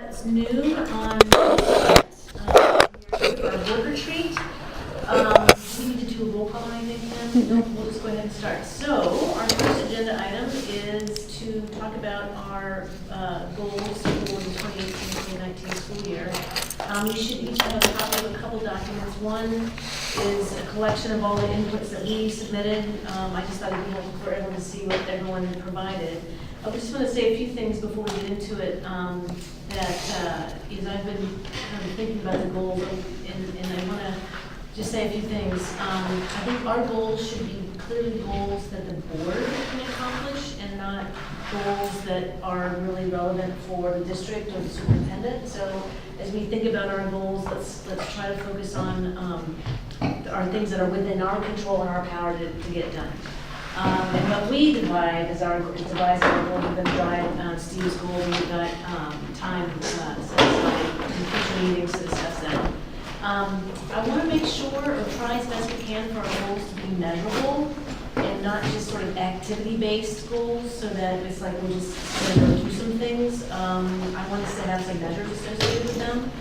It's noon on our board retreat. We need to do a roll call, I think, then. We'll just go ahead and start. So, our first agenda item is to talk about our goals for the 2018-2019 school year. You should each have a copy of a couple documents. One is a collection of all the inputs that we submitted. I just thought it'd be helpful for everyone to see what everyone provided. I just want to say a few things before we get into it. I've been kind of thinking about the goals, and I want to just say a few things. I think our goals should be clearly goals that the board can accomplish, and not goals that are really relevant for the district or the superintendent. So, as we think about our goals, let's try to focus on our things that are within our control and our power to get done. And what we divide as our goal, we're going to drive Steve's goal, we've got time set aside in future meetings to discuss that. I want to make sure, or try as best we can, for our goals to be measurable and not just sort of activity-based goals, so that it's like we'll just sort of do some things. I want us to have some measures associated with them.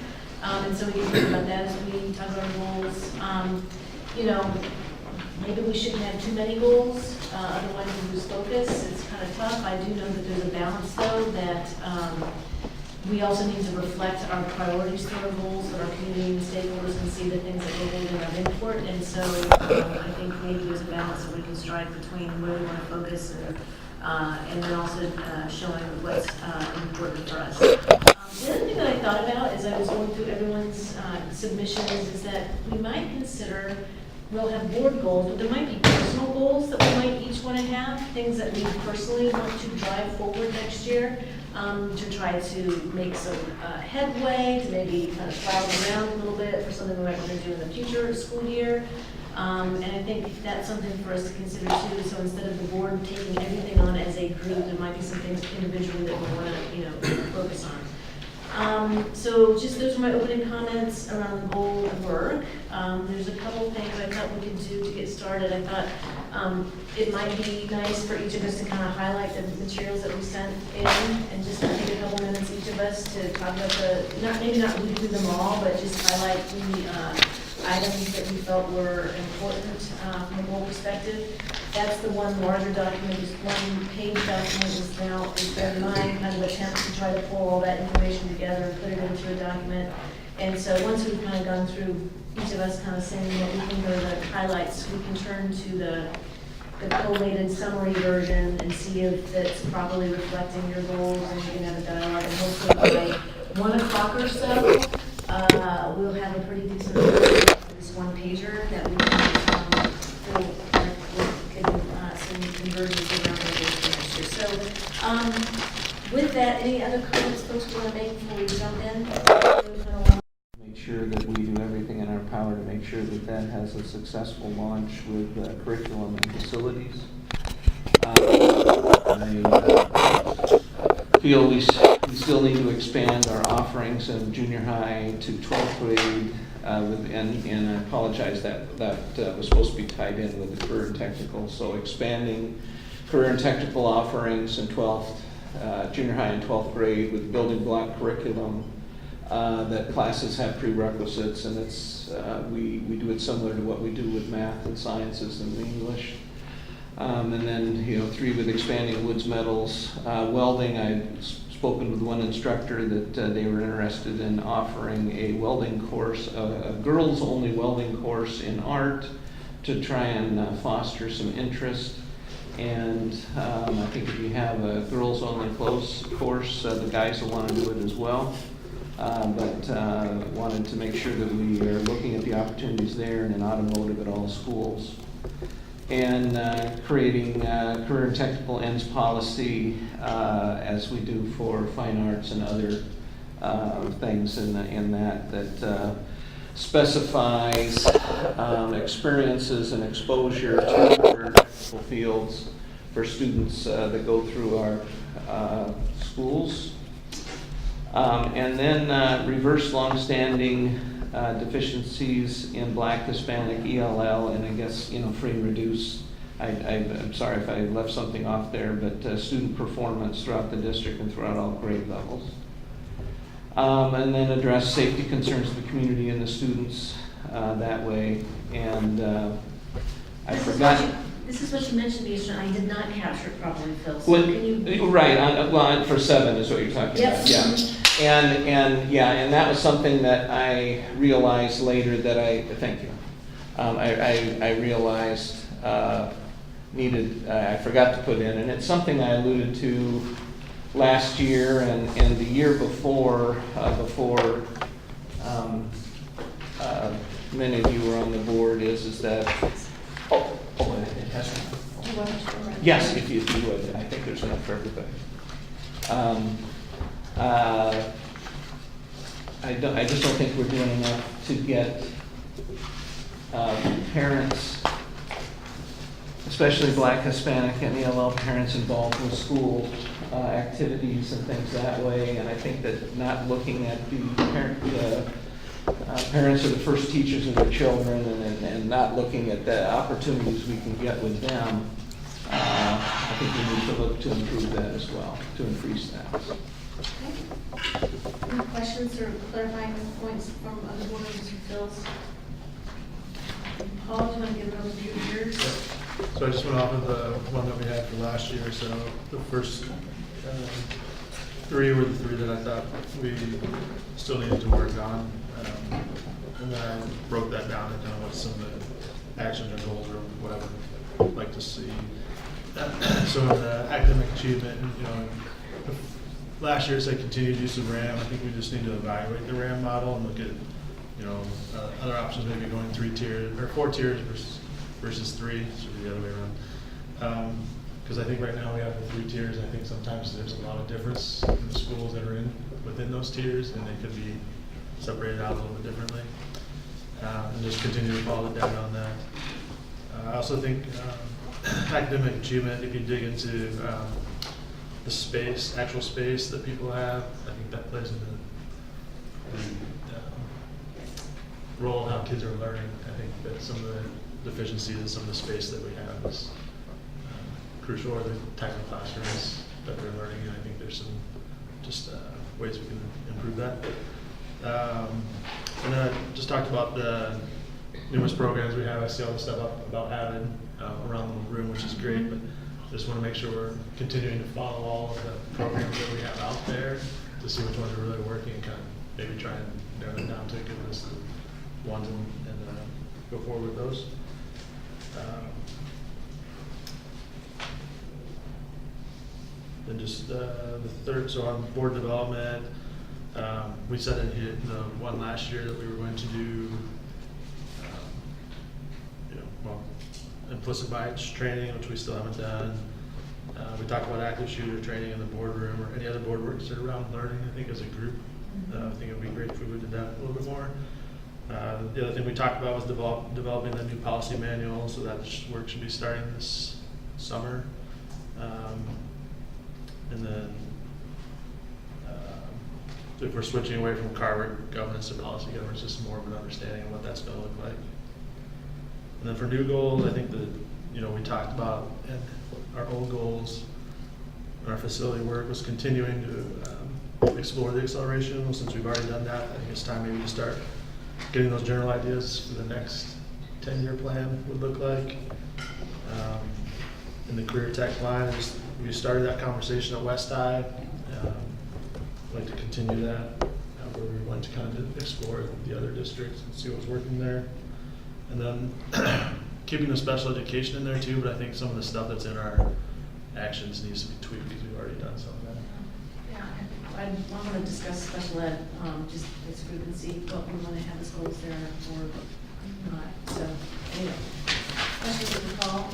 And so we can think about that as we talk about our goals. Maybe we shouldn't have too many goals, otherwise we lose focus. It's kind of tough. I do know that there's a balance, though, that we also need to reflect our priorities to our goals, that our community and stakeholders can see the things that we're doing and have input. And so I think maybe there's a balance that we can strike between where we want to focus and then also showing what's important for us. The other thing that I thought about as I was going through everyone's submissions is that we might consider, we'll have board goals, but there might be personal goals that we might each want to have, things that we personally want to drive forward next year, to try to make some headway, to maybe kind of travel around a little bit for something we might want to do in the future school year. And I think that's something for us to consider too. So instead of the board taking everything on as a group, there might be some things individually that we want to, focus on. So just those are my opening comments around the goal work. There's a couple things I thought we could do to get started. I thought it might be nice for each of us to kind of highlight the materials that we sent in, and just take a couple minutes each of us to talk about maybe not read through them all, but just highlight the items that we felt were important from a goal perspective. That's the one larger document, this one-page document is been my kind of attempt to try to pull all that information together and put it into a document. And so once we've kind of gone through, each of us kind of saying what we think are the highlights, we can turn to the collated summary version and see if it's properly reflecting your goals, and you can have a dialogue. And hopefully by 1 o'clock or so, we'll have a pretty decent version of this one-pager that we can fill some conversions around the goals for next year. So with that, any other comments folks want to make before we jump in? Make sure that we do everything in our power to make sure that that has a successful launch with curriculum and facilities. I feel we still need to expand our offerings in junior high to 12th grade, and I apologize that was supposed to be tied in with the career and technical. So expanding career and technical offerings in 12th, junior high and 12th grade with building block curriculum. That classes have prerequisites, and it's we do it similar to what we do with math and sciences and English. And then 3 with expanding Woods medals. Welding, I've spoken with one instructor that they were interested in offering a welding course, a girls-only welding course in art, to try and foster some interest. And I think if you have a girls-only course, the guys will want to do it as well. But wanted to make sure that we are looking at the opportunities there, and in automotive at all schools. And creating career and technical ends policy as we do for fine arts and other things in that specifies experiences and exposure to career technical fields for students that go through our schools. And then reverse longstanding deficiencies in Black, Hispanic, ELL, and I guess, free and reduce. I'm sorry if I left something off there, but student performance throughout the district and throughout all grade levels. And then address safety concerns of the community and the students that way. And I forgot. This is what you mentioned, Lisa, I did not capture it properly, Phil, so Well, can you? right, for 7 is what you're talking Yep. about. Yeah. And that was something that I realized later that thank you. I realized I forgot to put in, and it's something I alluded to last year and the year before, many of you were on the board, is that, it has. Yes, if you would, I think there's enough for everybody. I just don't think we're doing enough to get parents, especially Black, Hispanic, and ELL parents involved with school activities and things that way. And I think that not looking at the parents are the first teachers of their children, and not looking at the opportunities we can get with them, I think we need to look to improve that as well, to increase that. Any questions or clarifying points from other board members or Phil's? Paul, do you want to give an overview of yours? So I just went off of the one that we had for last year. So the first 3 were the 3 that I thought we still needed to work on. And then I broke that down into what some of the actions or goals or whatever I'd like to see. So in the academic achievement, last year it said continue to use of RAM. I think we just need to evaluate the RAM model and look at, other options, maybe going 3 tiers or 4 tiers versus 3, should be the other way around. Because I think right now we have the 3 tiers. I think sometimes there's a lot of difference in the schools that are within those tiers, and they could be separated out a little bit differently. And just continue to follow the data on that. I also think academic achievement, if you dig into the actual space that people have, I think that plays into the role of how kids are learning. I think that some of the deficiencies in some of the space that we have is crucial, or the type of classrooms that they're learning in. I think there's some just ways we can improve that. And then I just talked about the numerous programs we have. I see all the stuff up about Avid around the room, which is great, but just want to make sure we're continuing to follow all of the programs that we have out there to see which ones are really working, and kind of maybe try and narrow them down to a good list of ones and go forward with those. Then just the third, so on board development, we said in the one last year that we were going to do, implicit bias training, which we still haven't done. We talked about active shooter training in the boardroom or any other board works around learning, I think, as a group. I think it would be great if we would do that a little bit more. The other thing we talked about was developing the new policy manual, so that work should be starting this summer. And then if we're switching away from CAR governance to policy governance, just more of an understanding of what that's going to look like. And then for new goals, I think that we talked about our old goals and our facility work was continuing to explore the acceleration. Well, since we've already done that, I think it's time maybe to start getting those general ideas for the next 10-year plan would look like. In the career tech line, we started that conversation at West High. I'd like to continue that, where we want to kind of explore the other districts and see what's working there. And then keeping the special education in there too, but I think some of the stuff that's in our actions needs to be tweaked because we've already done some of that. Yeah, I want to discuss special ed, just as a group and see what we want to have as goals there or not. So, anyway, questions of the call?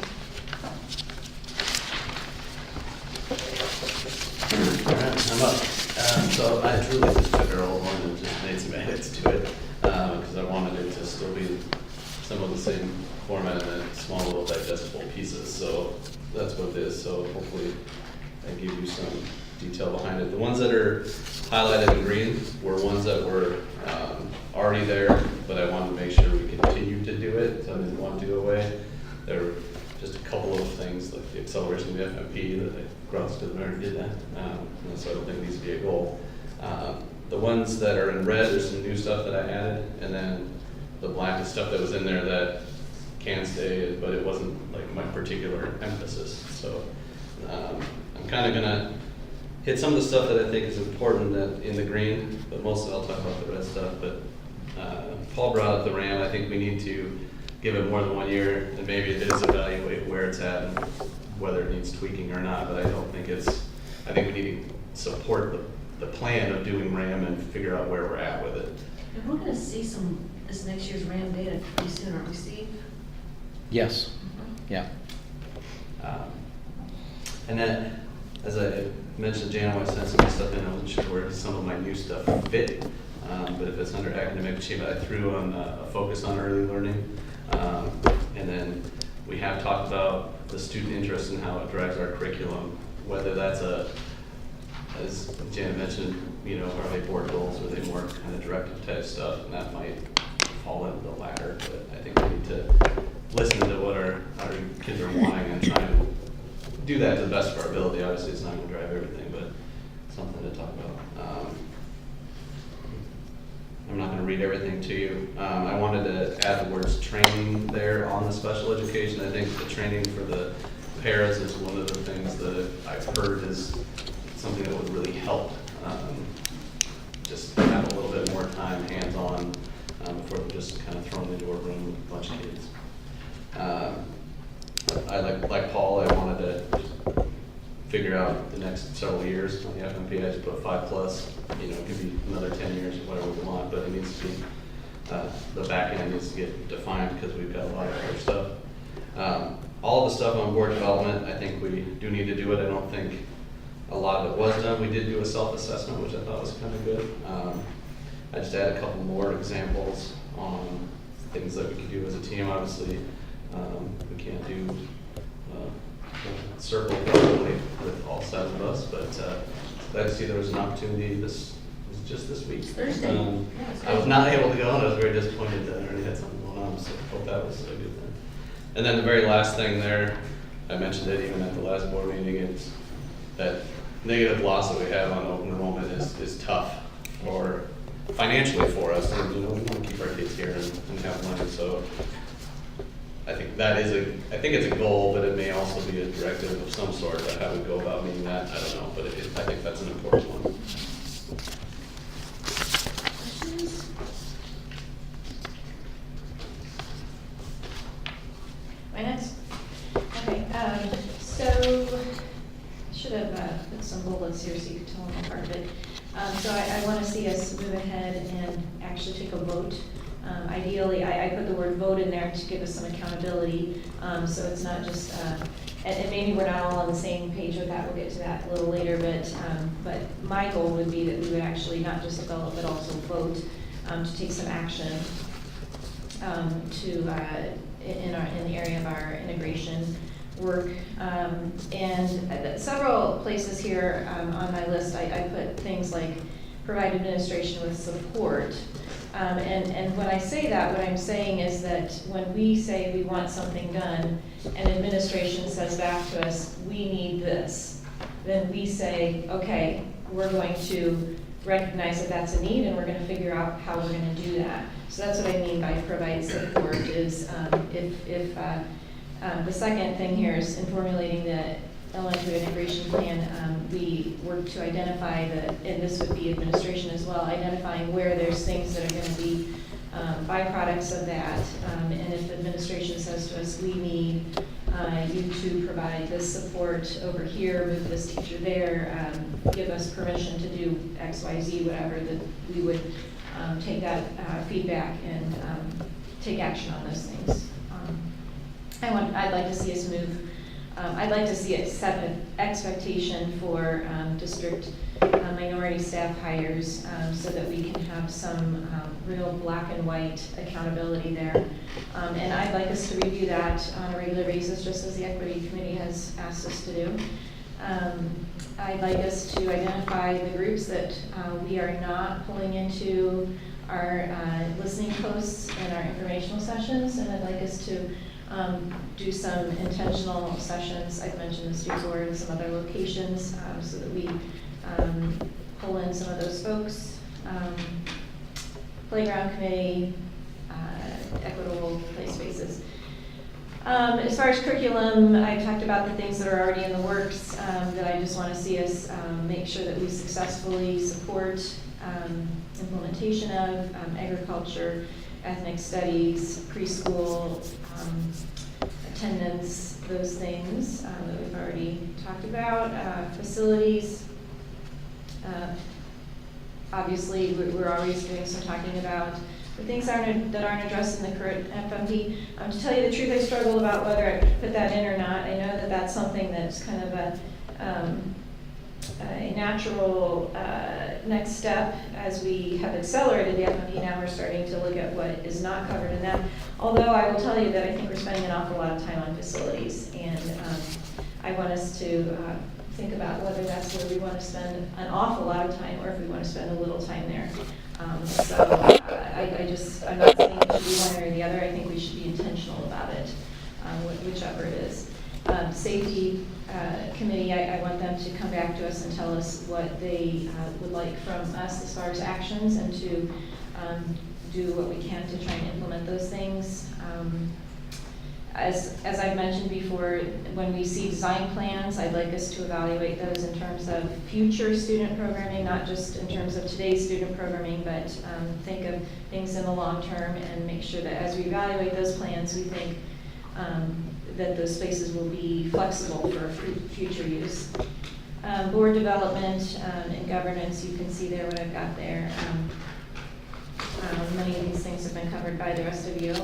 I'm up. So I truly just took our old one and just made some edits to it because I wanted it to still be some of the same format and then small little digestible pieces. So that's what it is. So hopefully I give you some detail behind it. The ones that are highlighted in green were ones that were already there, but I wanted to make sure we continued to do it. So I didn't want to go away. There were just a couple of things like the acceleration of the FMP that I crossed and already did that. So I don't think it needs to be a goal. the ones that are in red, there's some new stuff that I added, and then the black is stuff that was in there that can stay, but it wasn't like my particular emphasis. So I'm kind of gonna hit some of the stuff that I think is important in the green, but mostly I'll talk about the red stuff. But Paul brought up the RAM. I think we need to give it more than 1 year, and maybe it is evaluate where it's at and whether it needs tweaking or not. But I don't think I think we need to support the plan of doing RAM and figure out where we're at with it. And we're gonna see this next year's RAM data pretty soon, aren't we, Steve? Yes, yeah. And then, as I mentioned, Jan, I sent some stuff in. I wasn't sure where some of my new stuff fit, but if it's under academic achievement, I threw on a focus on early learning. And then we have talked about the student interest and how it drives our curriculum, whether that's as Jan mentioned, are they board goals, or are they more kind of directive type stuff, and that might fall into the latter. But I think we need to listen to what our kids are wanting and try to do that to the best of our ability. Obviously, it's not going to drive everything, but something to talk about. I'm not going to read everything to you. I wanted to add the words training there on the special education. I think the training for the paras is one of the things that I've heard is something that would really help. Just have a little bit more time hands-on before they're just kind of thrown into a room with a bunch of kids. I like Paul, I wanted to figure out the next several years on the FMP. I just put 5+, it could be another 10 years or whatever we want, but it needs to be, the back end needs to get defined because we've got a lot of other stuff. All the stuff on board development, I think we do need to do it. I don't think a lot of it was done. We did do a self-assessment, which I thought was kind of good. I just added a couple more examples on things that we could do as a team. Obviously, we can't do circle probably with all 7 of us, but glad to see there was an opportunity. This was just this week. Thursday. Yeah, it's I was great. not able to go, and I was very disappointed that I already had something going on, so I hope that was a good thing. And then the very last thing there, I mentioned it even at the last board meeting, it's that negative loss that we have on open enrollment is tough for financially for us, and we want to keep our kids here and have money. So I think I think it's a goal, but it may also be a directive of some sort about how we go about meeting that. I don't know, but I think that's an important one. Questions? My next. Okay, so I should have put some bullets here so you could tell them apart, but so I want to see us move ahead and actually take a vote. Ideally, I put the word vote in there to give us some accountability, so it's not just, and maybe we're not all on the same page with that, we'll get to that a little later, but my goal would be that we would actually not just develop, but also vote to take some action in the area of our integration work. And several places here on my list, I put things like provide administration with support. And when I say that, what I'm saying is that when we say we want something done and administration says back to us, we need this, then we say, okay, we're going to recognize that that's a need and we're going to figure out how we're going to do that. So that's what I mean by provide support is if the second thing here is in formulating the elementary integration plan, we work to identify and this would be administration as well, identifying where there's things that are going to be byproducts of that. And if administration says to us, we need you to provide this support over here, move this teacher there, give us permission to do X, Y, Z, whatever, that we would take that feedback and take action on those things. I'd like to see us move. I'd like to see it set an expectation for district minority staff hires so that we can have some real black and white accountability there. And I'd like us to review that on a regular basis, just as the Equity Committee has asked us to do. I'd like us to identify the groups that we are not pulling into our listening posts and our informational sessions, and I'd like us to do some intentional sessions. I've mentioned the student board and some other locations so that we pull in some of those folks. playground committee, equitable play spaces. As far as curriculum, I talked about the things that are already in the works, that I just want to see us make sure that we successfully support implementation of agriculture, ethnic studies, preschool, attendance, those things that we've already talked about, facilities. Obviously, we're always doing some talking about the things that aren't addressed in the current FMP. To tell you the truth, I struggle about whether I put that in or not. I know that that's something that's kind of a natural next step as we have accelerated the FMP. Now we're starting to look at what is not covered in that. Although I will tell you that I think we're spending an awful lot of time on facilities, and I want us to think about whether that's where we want to spend an awful lot of time or if we want to spend a little time there. I'm not saying it should be one or the other. I think we should be intentional about it, whichever it is. Safety committee, I want them to come back to us and tell us what they would like from us as far as actions, and to do what we can to try and implement those things. As I've mentioned before, when we see design plans, I'd like us to evaluate those in terms of future student programming, not just in terms of today's student programming, but think of things in the long term and make sure that as we evaluate those plans, we think that those spaces will be flexible for future use. Board development and governance, you can see there what I've got there. Many of these things have been covered by the rest of you.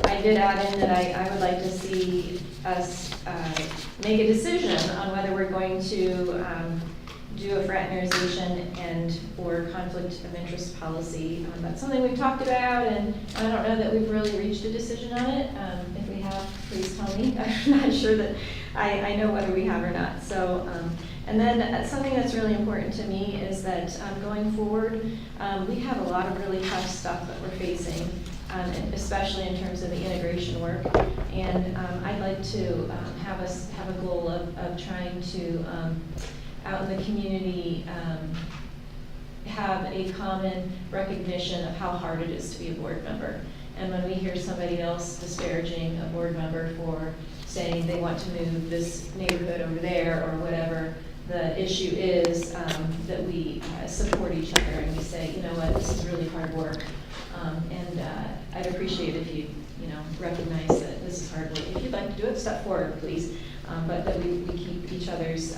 I did add in that I would like to see us make a decision on whether we're going to do a fraternization and or conflict of interest policy. That's something we've talked about, and I don't know that we've really reached a decision on it. If we have, please tell me. I'm not sure that I know whether we have or not. So, and then something that's really important to me is that going forward, we have a lot of really tough stuff that we're facing. Especially in terms of the integration work. And I'd like to have us have a goal of trying to, out in the community, have a common recognition of how hard it is to be a board member. And when we hear somebody else disparaging a board member for saying they want to move this neighborhood over there or whatever the issue is, that we support each other and we say, you know what, this is really hard work. And I'd appreciate if you recognize that this is hard work. If you'd like to do it, step forward, please. But that we keep each other's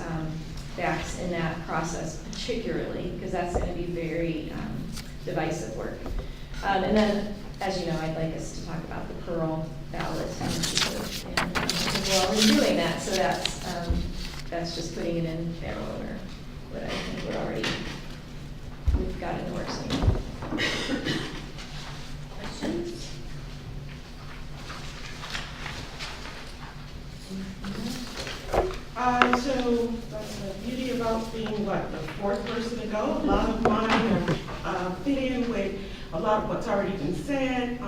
backs in that process, particularly, because that's going to be very divisive work. And then, as you know, I'd like us to talk about the Pearl ballot initiative. And we're already doing that, so that's just putting it in barrel order. But I think we've got it in the works. So that's the beauty about being, the fourth person to go. A lot of mine fit in with a lot of what's already been said,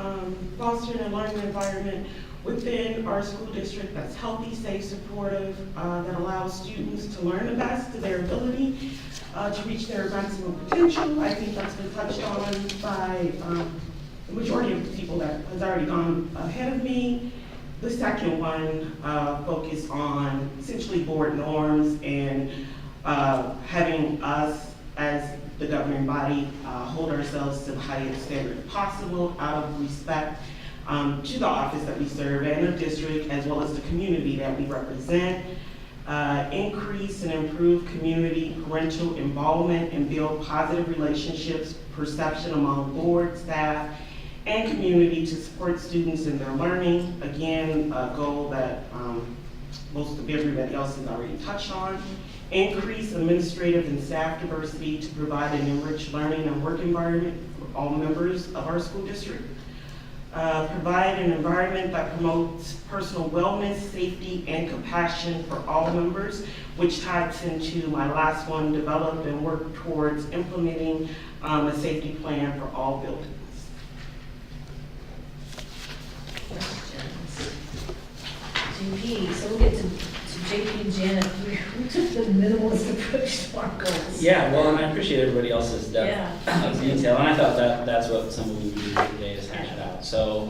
fostering a learning environment within our school district that's healthy, safe, supportive, that allows students to learn the best of their ability to reach their maximum potential. I think that's been touched on by the majority of the people that has already gone ahead of me. The second one focused on essentially board norms and having us as the governing body hold ourselves to the highest standard possible out of respect to the office that we serve and the district as well as the community that we represent. Increase and improve community parental involvement and build positive relationships, perception among board, staff, and community to support students in their learning. Again, a goal that most of everybody else has already touched on. Increase administrative and staff diversity to provide an enriched learning and work environment for all members of our school district. Provide an environment that promotes personal wellness, safety, and compassion for all members, which ties into my last one, develop and work towards implementing a safety plan for all buildings. Questions? GP, so we'll get to J JP and Janet, we took the minimalist approach to our goals. Yeah, well, and I appreciate everybody else's Yeah. depth of detail, and I thought that's what some of we do today is hash it out. So,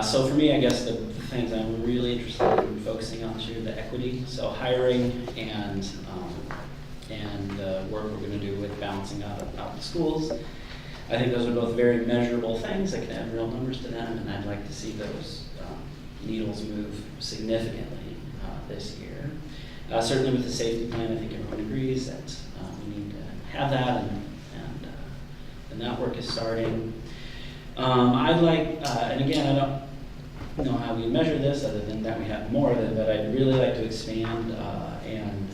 so for me, I guess the things I'm really interested in focusing on are the equity, so hiring and the work we're going to do with balancing out the schools. I think those are both very measurable things that can add real numbers to them, and I'd like to see those needles move significantly this year. Certainly with the safety plan, I think everyone agrees that we need to have that, and that work is starting. I'd like, and again, I don't know how we measure this other than that we have more of it, but I'd really like to expand and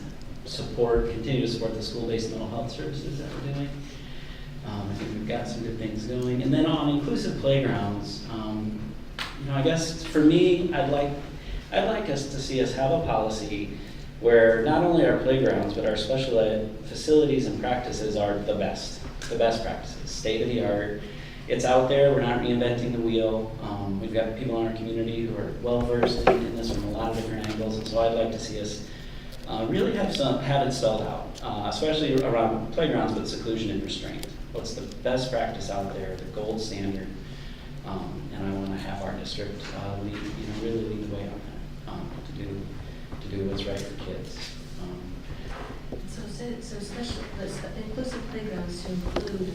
continue to support the school-based mental health services that we're doing. I think we've got some good things going. And then on inclusive playgrounds, I guess for me, I'd like us to see us have a policy where not only our playgrounds, but our special ed facilities and practices are the best practices, state of the art. It's out there, we're not reinventing the wheel. We've got people in our community who are well-versed in this from a lot of different angles, and so I'd like to see us really have it spelled out, especially around playgrounds with seclusion and restraint. What's the best practice out there, the gold standard, and I want to have our district really lead the way on that, to do what's right for kids. So special, the inclusive playgrounds to include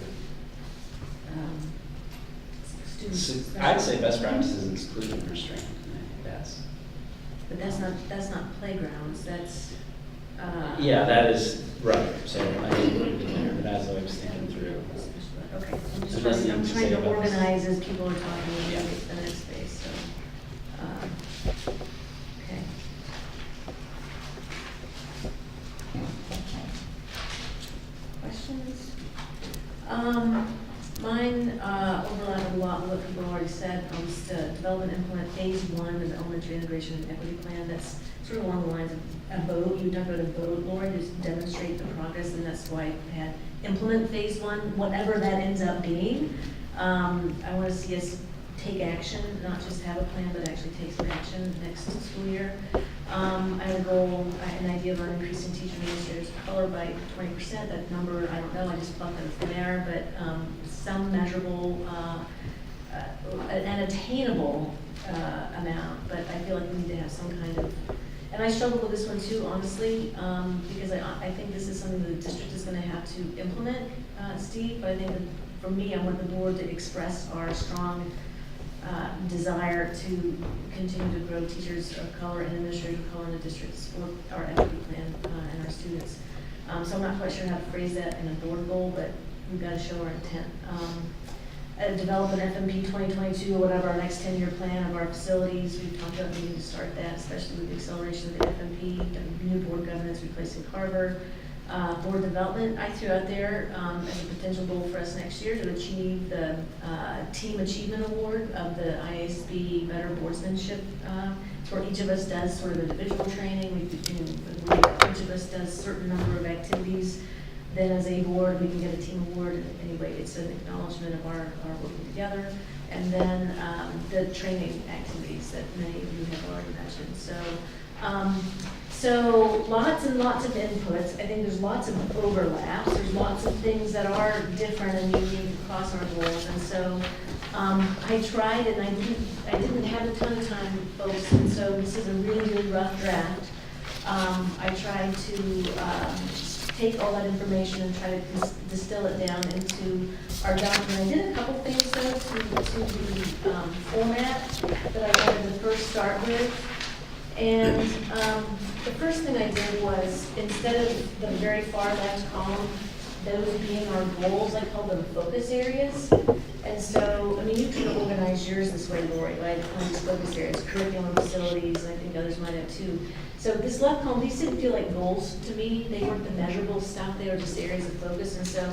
students. I'd say best practices in seclusion and restraint, and I think that's. But that's not playgrounds, that's. Yeah, that is right. So I didn't put it in there, but as I was thinking through. Okay, I'm just There's trying, nothing I'm to trying say to about this. organize as people are talking, and Yeah. get to the next phase, so. Okay. Questions? Mine overlap a lot with what people already said. To develop and implement phase 1 of the elementary integration and equity plan. That's sort of along the lines of a vote. You talked about a vote, Laura, to demonstrate the progress, and that's why I had implement phase 1, whatever that ends up being. I want to see us take action, not just have a plan, but actually take some action next school year. I have a goal, an idea about increasing teacher administrators of color by 20%. That number, I don't know, I just plucked it from there, but some measurable and attainable amount. But I feel like we need to have some kind of, and I struggle with this one too, honestly, because I think this is something the district is going to have to implement, Steve. But I think that for me, I want the board to express our strong desire to continue to grow teachers of color and administrators of color in the district, support our equity plan and our students. So I'm not quite sure how to phrase that in a board goal, but we've got to show our intent. Develop an FMP 2022 or whatever, our next 10-year plan of our facilities. We've talked about needing to start that, especially with the acceleration of the FMP, the new board governance replacing Carver. Board development, I threw out there as a potential goal for us next year to achieve the Team Achievement Award of the IASB Better Boardsmanship, where each of us does sort of individual training. Each of us does a certain number of activities. Then as a board, we can get a team award. Anyway, it's an acknowledgement of our working together. And then the training activities that many of you have already mentioned. So lots and lots of inputs. I think there's lots of overlaps. There's lots of things that are different and unique across our goals. And so I tried, and I didn't have a ton of time, folks. And so this is a really, really rough draft. I tried to take all that information and try to distill it down into our document. I did a couple things though to the format that I wanted to first start with. And the first thing I did was, instead of the very far left column, those being our goals, I called them focus areas. And so, I mean, you can organize yours this way, Lori, right? On these focus areas, curriculum, facilities, and I think others might have too. So this left column, these didn't feel like goals to me. They weren't the measurable stuff. They were just areas of focus. And so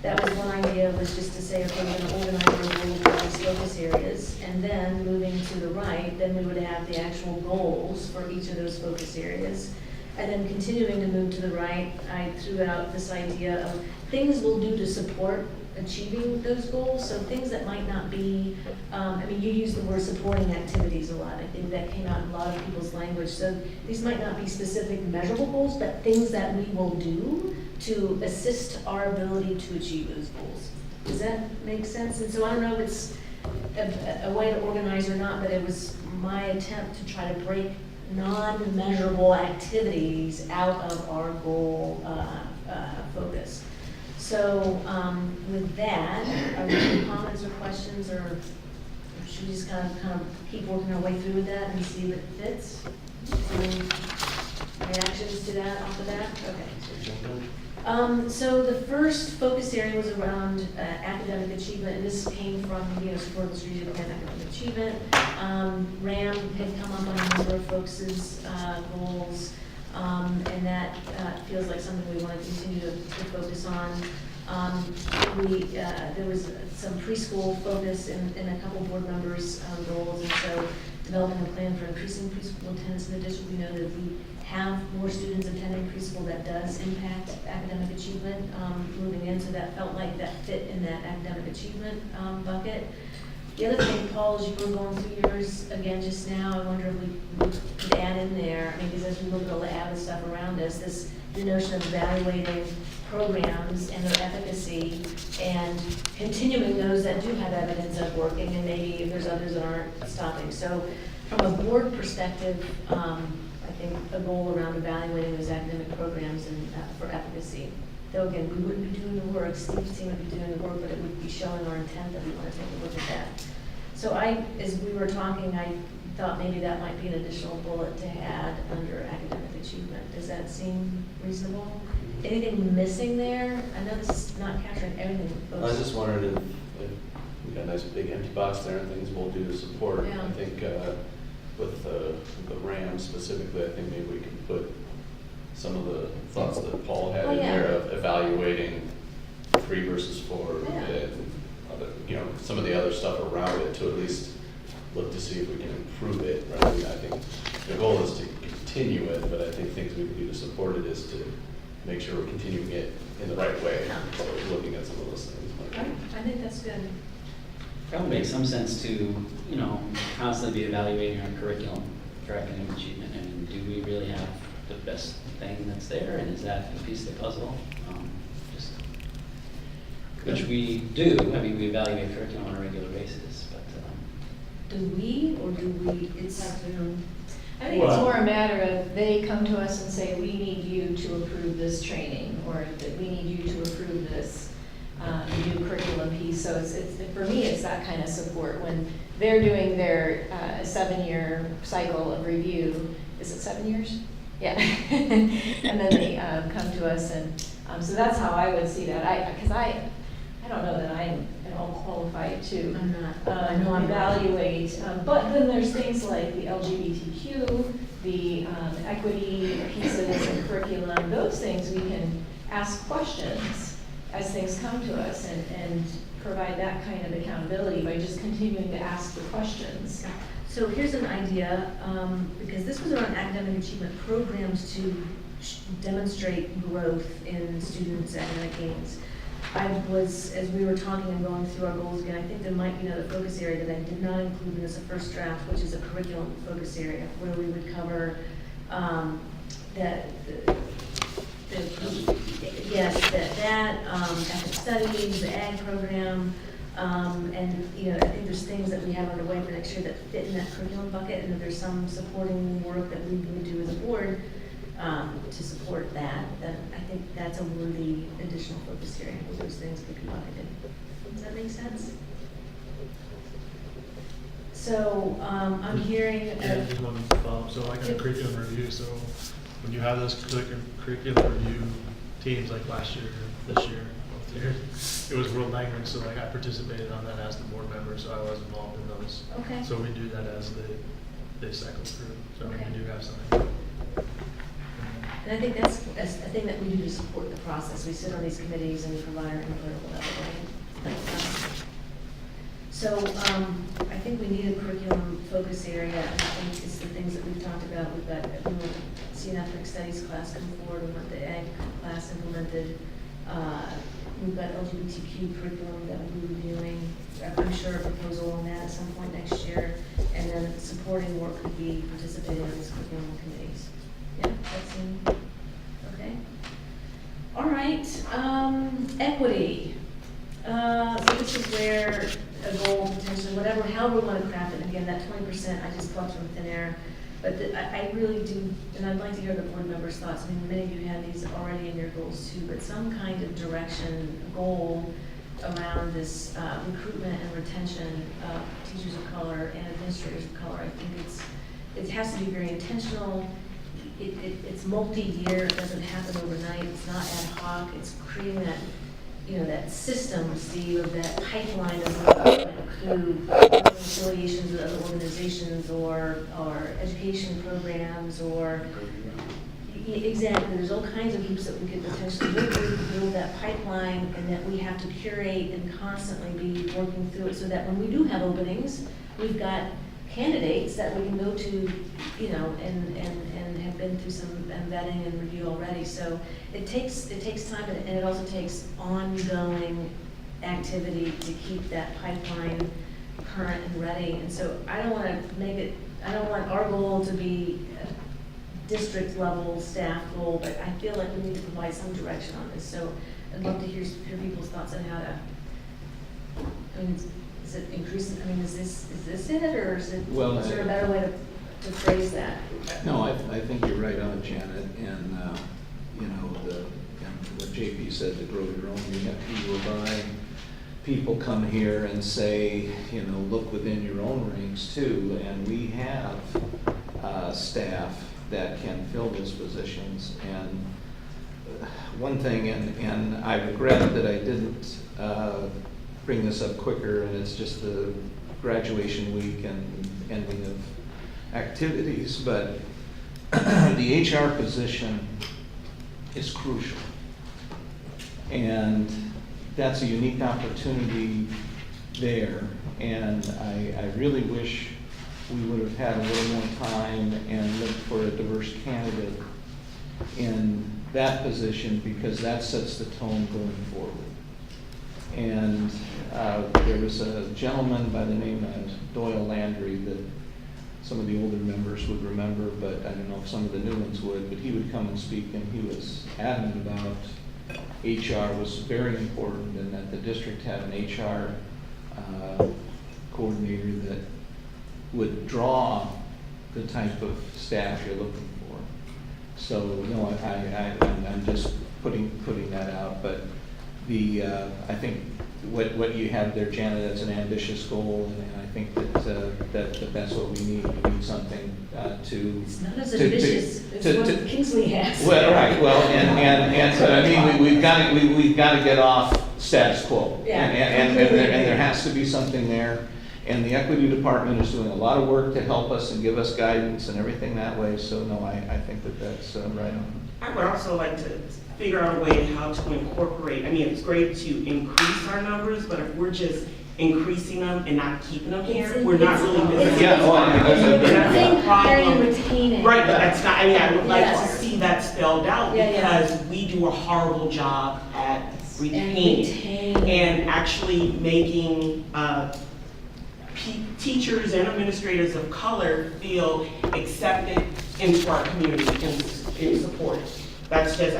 that was one idea, was just to say, okay, we're going to organize our goals by these focus areas. And then moving to the right, then we would have the actual goals for each of those focus areas. And then continuing to move to the right, I threw out this idea of things we'll do to support achieving those goals. So things that might not be, I mean, you use the word supporting activities a lot. I think that came out in a lot of people's language. So these might not be specific measurable goals, but things that we will do to assist our ability to achieve those goals. Does that make sense? And so I don't know if it's a way to organize or not, but it was my attempt to try to break non-measurable activities out of our goal focus. So with that, are there any comments or questions, or should we just kind of keep working our way through with that and see if it fits? Any reactions to that off the bat? Okay. So the first focus area was around academic achievement, and this came from, support the strategic plan academic achievement. RAM had come up on a number of folks' goals, and that feels like something we want to continue to focus on. There was some preschool focus in a couple board members' goals, and so developing a plan for increasing preschool attendance in the district. We know that we have more students attending preschool. That does impact academic achievement moving in, so that felt like that fit in that academic achievement bucket. The other thing, Paul, as you were going through yours again just now, I wonder if we could add in there, I mean, because as we look at all the added stuff around us, the notion of evaluating programs and their efficacy and continuing those that do have evidence of working, and maybe if there's others that aren't stopping. So from a board perspective, I think a goal around evaluating those academic programs and for efficacy. Though again, we wouldn't be doing the work, Steve's team would be doing the work, but it would be showing our intent that we want to take a look at that. So as we were talking, I thought maybe that might be an additional bullet to add under academic achievement. Does that seem reasonable? Anything missing there? I know this is not capturing everything. I was just wondering if we got a nice big empty box there and things we'll do to support. Yeah. I think with the RAM specifically, I think maybe we can put some of the thoughts that Paul had in there of evaluating 3 versus 4 and other, some of the other stuff around it to at least look to see if we can improve it. Right? I mean, I think the goal is to continue it, but I think things we can do to support it is to make sure we're continuing it in the right way. So looking at some of those things. I think that's good. That would make some sense to, constantly be evaluating our curriculum for academic achievement. And do we really have the best thing that's there? And is that a piece of the puzzle? Which we do. I mean, we evaluate curriculum on a regular basis, but. Do we, or do we, I think it's more a matter of they come to us and say, we need you to approve this training, or that we need you to approve this new curriculum piece. So it's for me, it's that kind of support when they're doing their 7-year cycle of review. Is it 7 years? Yeah. And then they come to us, and so that's how I would see that. Because I don't know that I'm at all qualified to I'm not. evaluate, but then there's things like the LGBTQ, the equity pieces and curriculum, those things we can ask questions as things come to us and provide that kind of accountability by just continuing to ask the questions. So here's an idea, because this was around academic achievement programs to demonstrate growth in students' academic gains. As we were talking and going through our goals again, I think there might be another focus area that I did not include in this first draft, which is a curriculum focus area, where we would cover ethnic studies, the ag program, and I think there's things that we have underway for next year that fit in that curriculum bucket, and if there's some supporting work that we would do as a board to support that, then I think that's a worthy additional focus area. Those things could be bucketed. Does that make sense? So I'm hearing. Yeah, just one follow-up. So like a curriculum review, so when you have those curriculum review teams like last year, this year, both years, it was world language, so like I participated on that as the board member, so I was involved in those. Okay. So we do that as they cycle through, so Okay. we do have something. And I think that's a thing that we do to support the process. We sit on these committees and provide our input or whatever, right? So I think we need a curriculum focus area, and I think it's the things that we've talked about. We've got see an ethnic studies class come forward, we want the ag class implemented. We've got LGBTQ curriculum that we'll be reviewing, I'm sure a proposal on that at some point next year. And then supporting work could be participating in these curriculum committees. Yeah, that seems, okay. All right, equity. So this is where a goal potentially, whatever, however we want to craft it, and again, that 20% I just plucked from thin air. But I really do, and I'd like to hear the board members' thoughts. I mean, many of you had these already in your goals too, but some kind of direction, goal around this recruitment and retention of teachers of color and administrators of color. I think it has to be very intentional. It's multi-year, it doesn't happen overnight, it's not ad hoc, it's creating that, that system, Steve, of that pipeline of recruitment through affiliations with other organizations or education programs or, exactly, there's all kinds of groups that we could potentially work with to build that pipeline, and that we have to curate and constantly be working through it so that when we do have openings, we've got candidates that we can go to, and have been through some vetting and review already. So it takes time, and it also takes ongoing activity to keep that pipeline current and ready. And so I don't want our goal to be a district level staff goal, but I feel like we need to provide some direction on this. So I'd love to hear people's thoughts on how to, is it increasing, is this it, or is there a better way to phrase that? No, I think you're right on, Janet, and, what JP said, to grow your own, you have to whereby people come here and say, look within your own ranks too, and we have staff that can fill those positions. And one thing, and I regret that I didn't bring this up quicker, and it's just the graduation week and ending of activities, but the HR position is crucial. And that's a unique opportunity there. And I really wish we would have had a little more time and looked for a diverse candidate in that position, because that sets the tone going forward. And there was a gentleman by the name of Doyle Landry that some of the older members would remember, but I don't know if some of the new ones would, but he would come and speak, and he was adamant about HR was very important, and that the district had an HR coordinator that would draw the type of staff you're looking for. So, no, I'm just putting that out, but I think what you have there, Janet, that's an ambitious goal, and I think that's what we need. We need something to. It's not as ambitious as what Kingsley has. Well, right. Well, and so I mean, we've got to get off status quo. Yeah. And there has to be something there. And the equity department is doing a lot of work to help us and give us guidance and everything that way. So no, I think that's right on. I would also like to figure out a way how to incorporate, it's great to increase our numbers, but if we're just increasing them and not keeping them here, we're not really building. Yeah, hiring and retaining. Right, but that's not, I would like to Yes. see that spelled out, Yeah, yeah. because we do a horrible job at retaining And and actually making teachers and administrators of color feel accepted into our community and supported. That's just,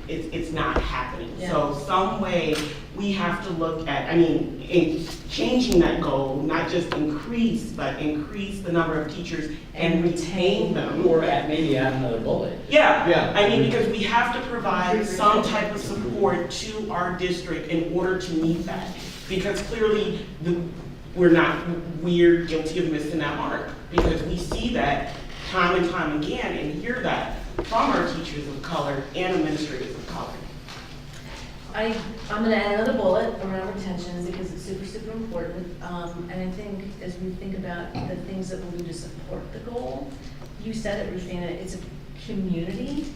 it's not happening. Yeah. So some way we have to look at, in changing that goal, not just increase, but increase the number of teachers and retain them. Or maybe add another bullet. Yeah, Yeah. because we have to provide some type of support to our district in order to meet that. Because clearly, we're guilty of missing that mark. Because we see that time and time again and hear that from our teachers of color and administrators of color. I'm going to add another bullet around retention because it's super, super important. And I think as we think about the things that we'll do to support the goal, you said it, Rufina, it's a community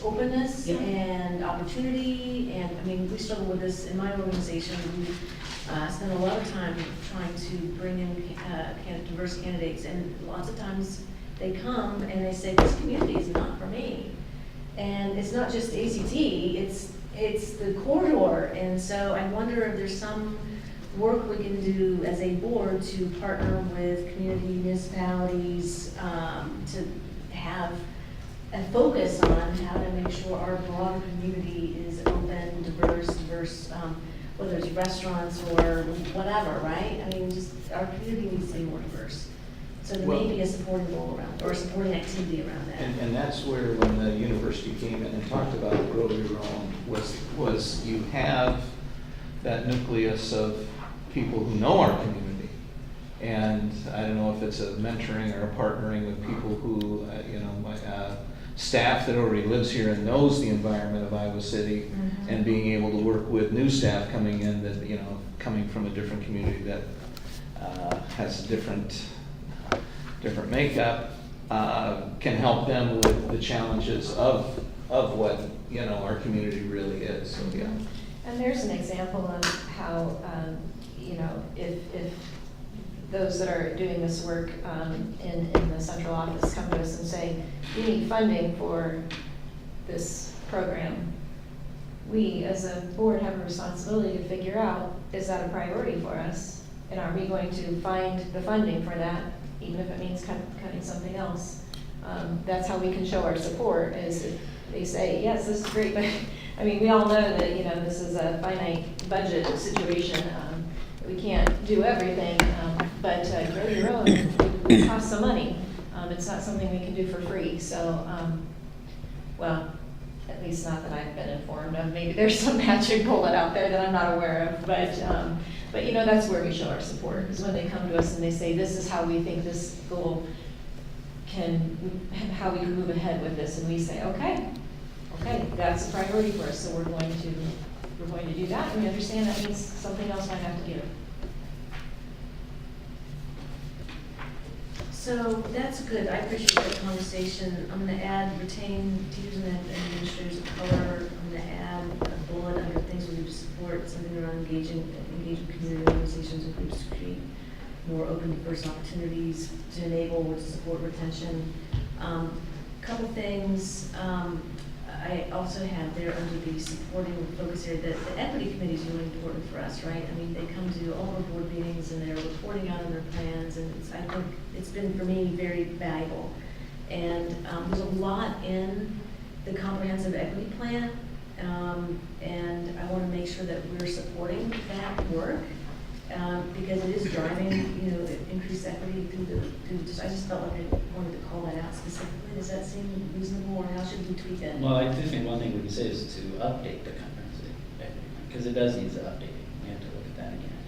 openness and opportunity. And we struggle with this in my organization. We spend a lot of time trying to bring in diverse candidates, and lots of times they come and they say, this community is not for me. And it's not just ACT, it's the corridor. And so I wonder if there's some work we can do as a board to partner with community municipalities, to have a focus on how to make sure our broader community is open, diverse, whether it's restaurants or whatever, right? I mean, just, our community needs to be more diverse. So there may be a supporting role around, or a supporting activity around that. And that's where, when the university came in and talked about Grow Your Own, was you have that nucleus of people who know our community. And I don't know if it's a mentoring or a partnering with people who, staff that already lives here and knows the environment of Iowa City, and being able to work with new staff coming in that, coming from a different community that has a different makeup, can help them with the challenges of what, our community really is, so, yeah. And there's an example of how, if those that are doing this work in the central office come to us and say, we need funding for this program, we as a board have a responsibility to figure out, is that a priority for us? And are we going to find the funding for that, even if it means cutting something else? That's how we can show our support, is if they say, yes, this is great, but, I mean, we all know that, this is a finite budget situation. We can't do everything, but Grow Your Own, it costs some money. It's not something we can do for free, so, well, at least not that I've been informed of. Maybe there's some matching bullet out there that I'm not aware of, but that's where we show our support, is when they come to us and they say, this is how we think this goal how we can move ahead with this, and we say, okay, that's a priority for us, so we're going to do that, and we understand that means something else might have to give. So that's good. I appreciate that conversation. I'm going to add retain teachers and administrators of color. I'm going to add a bullet under things we need to support, something around engaging community organizations and groups to create more open, diverse opportunities to enable or to support retention. Couple things. I also have there under the supporting focus area that the equity committee is really important for us, right? I mean, they come to all our board meetings and they're reporting out on their plans, and I think it's been for me very valuable. And there's a lot in the comprehensive equity plan, and I want to make sure that we're supporting that work because it is driving, increased equity I just felt like I wanted to call that out specifically. Does that seem reasonable, or how should we tweak it? Well, I do think one thing we can say is to update the comprehensive equity, because it does need updating. We have to look at that again.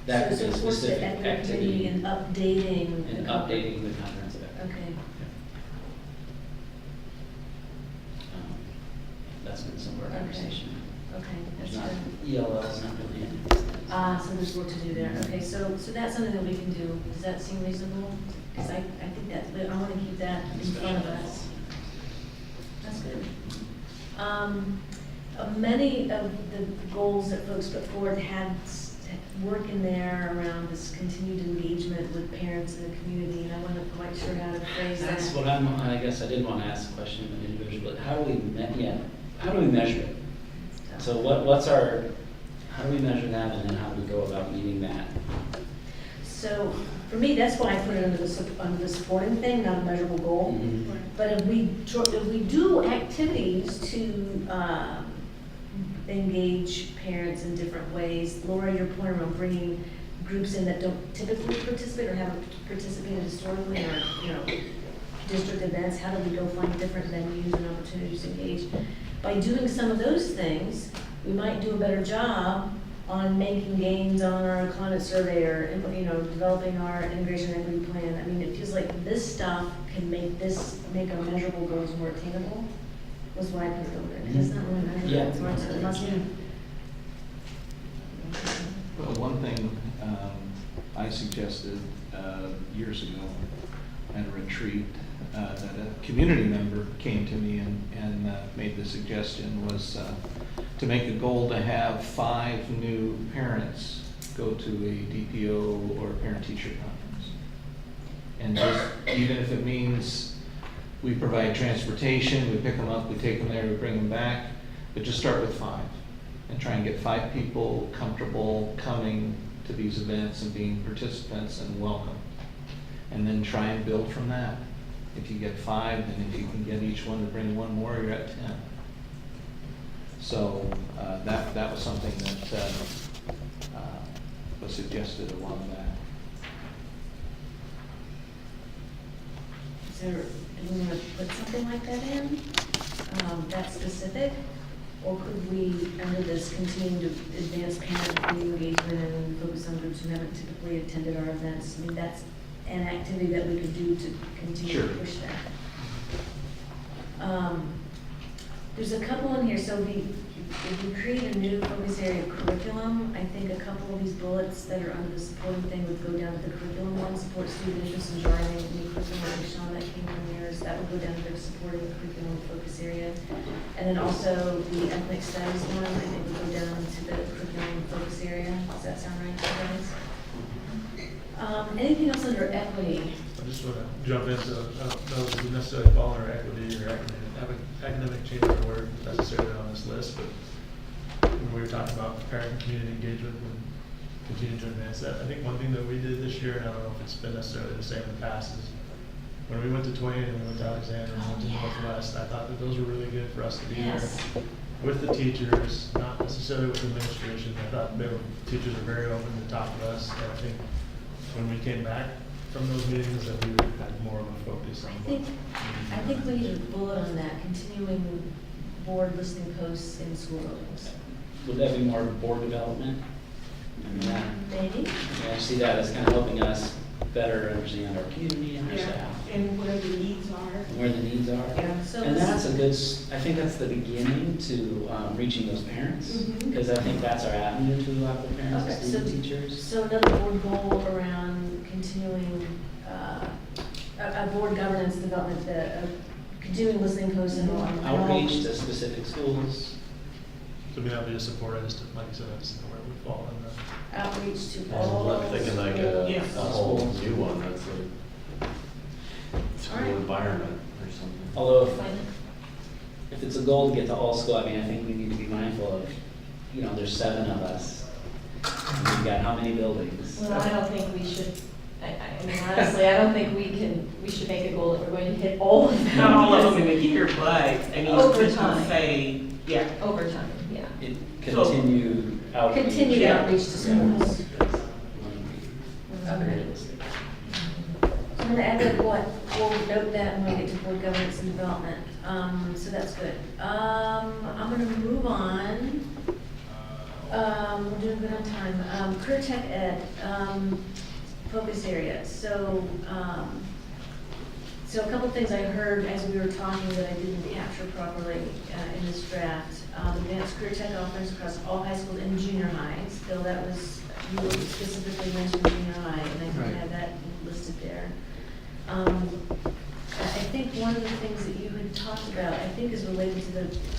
That could be a support the specific equity activity. committee and updating. And updating the comprehensive equity. Okay. That's been some of our Okay. conversation. Okay, that's There's not, good. ELL's not really in. So there's work to do there. Okay, so that's something that we can do. Does that seem reasonable? Because I think that, I want to keep that in front of us. That's good. Many of the goals that folks put forward had work in there around this continued engagement with parents in the community, and I wasn't quite sure how to phrase that. That's what I guess I didn't want to ask a question of an individual, but how do we measure it? So how do we measure that, and then how do we go about meeting that? So for me, that's why I put it under the supporting thing, not a measurable goal. Mhm. But if we do activities to engage parents in different ways, Laura, your point around bringing groups in that don't typically participate or haven't participated historically, or district events, how do we go find different venues and opportunities to engage? By doing some of those things, we might do a better job on making gains on our climate survey, or developing our integration equity plan. I mean, it feels like this stuff can make our measurable goals more attainable. Was why I put it over there, because it's not really measurable. Yeah. It's hard to, it must be. Well, one thing I suggested years ago at a retreat that a community member came to me and made the suggestion was to make a goal to have 5 new parents go to a DPO or parent-teacher conference. And just, even if it means we provide transportation, we pick them up, we take them there, we bring them back, but just start with 5. And try and get 5 people comfortable coming to these events and being participants and welcome. And then try and build from that. If you get 5, then if you can get each one to bring 1 more, you're at 10. So that was something that was suggested along that. Is there, do we want to put something like that in, that specific? Or could we, under this, continue to advance parent community engagement and focus on groups who haven't typically attended our events? I mean, that's an activity that we could do to continue to Sure. push that. There's a couple in here, so if we create a new focus area curriculum, I think a couple of these bullets that are under the supporting thing would go down to the curriculum one, support student interest in driving, and the curriculum, like Sean, that came from yours, that would go down to the supporting curriculum focus area. And then also the ethnic studies one, I think would go down to the curriculum focus area. Does that sound right to you guys? Anything else under equity? I just want to jump into, I don't know if we necessarily fall under equity or academic change or word necessarily on this list, but when we were talking about parent and community engagement and continue to advance that, I think one thing that we did this year, and I don't know if it's been necessarily the same in the past, is when we went to Twain and we went to Alexander and went to Northwest, I thought that those were really good for us to be Yes. there with the teachers, not necessarily with administration. I thought teachers were very open to talk to us, and I think when we came back from those meetings that we had more of a focus on. I think we need a bullet on that, continuing board listening posts in school buildings. Would that be more board development? I mean, that, Maybe? I see that as kind of helping us better understand our community and our staff, And where the needs are. and where the needs are. Yeah, so And this- that's a good, I think that's the beginning to reaching those parents, Mhm. because I think that's our avenue to a lot of the parents Okay, and so, student teachers. so another board goal around continuing, a board governance development, continuing listening posts and all. Outreach to specific schools. So we have to support it, just like you said, that's where we fall in the. Outreach to all. I'm thinking like a Yes. whole new one, that's like school Alright. environment or something. Although Fine. if it's a goal to get to all school, I mean, I think we need to be mindful of, you know, there's 7 of us. And we've got how many buildings? Well, I don't think we should, I mean, honestly, I don't think we should make a goal that we're going to hit all of them. Not all of them in a year, but, I mean, Over just to time. say, yeah. Over time, yeah. It continued outreach. Continued Yeah. outreach to schools. Okay. Okay. So I'm gonna add that, we'll note that when we get to board governance and development, so that's good. I'm gonna move on. We're doing good on time. Career Tech Ed, focus area, so a couple of things I heard as we were talking that I didn't capture properly in this draft. Advanced career tech offerings across all high schools and junior highs. Bill, that was, you specifically mentioned junior high, and I Right. didn't have that listed there. I think one of the things that you had talked about, I think is related to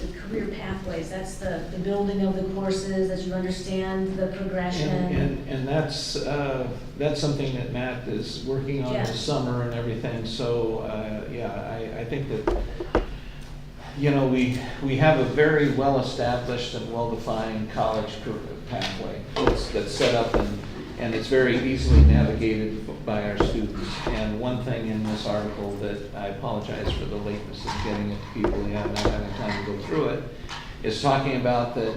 the career pathways. That's the building of the courses, that you understand the progression. And that's something that Matt is working on Yeah. this summer and everything, so, I think that, you know, we have a very well-established and well-defined college career pathway that's set up and it's very easily navigated by our students. And one thing in this article that I apologize for the lateness of getting it to people, not having time to go through it, is talking about that,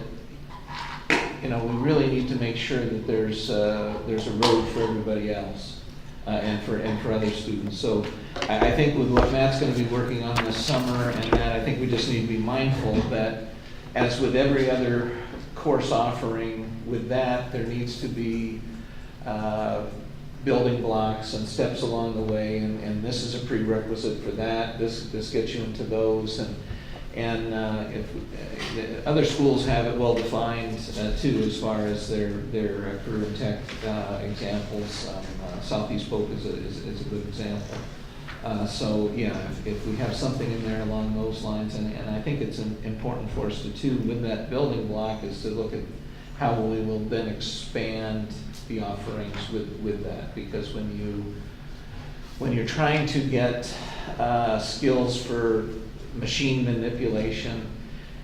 you know, we really need to make sure that there's a road for everybody else, and for other students. So I think with what Matt's gonna be working on this summer and that, I think we just need to be mindful that, as with every other course offering, with that, there needs to be building blocks and steps along the way, and this is a prerequisite for that. This gets you into those, and if other schools have it well defined too, as far as their career and tech examples. Southeast Polk is a good example. So yeah, if we have something in there along those lines, and I think it's important for us to too, with that building block, is to look at how we will then expand the offerings with that, because when when you're trying to get skills for machine manipulation,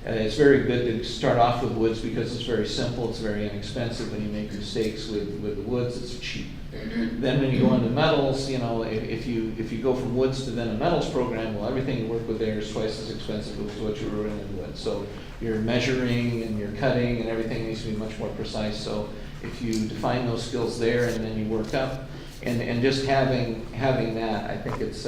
it's very good to start off with woods because it's very simple, it's very inexpensive. When you make mistakes with the woods, it's cheap. Then when you go into metals, you know, if you go from woods to then a metals program, well, everything you work with there is twice as expensive as what you were in wood. So your measuring and your cutting and everything needs to be much more precise. So if you define those skills there and then you work up, and just having that, I think it's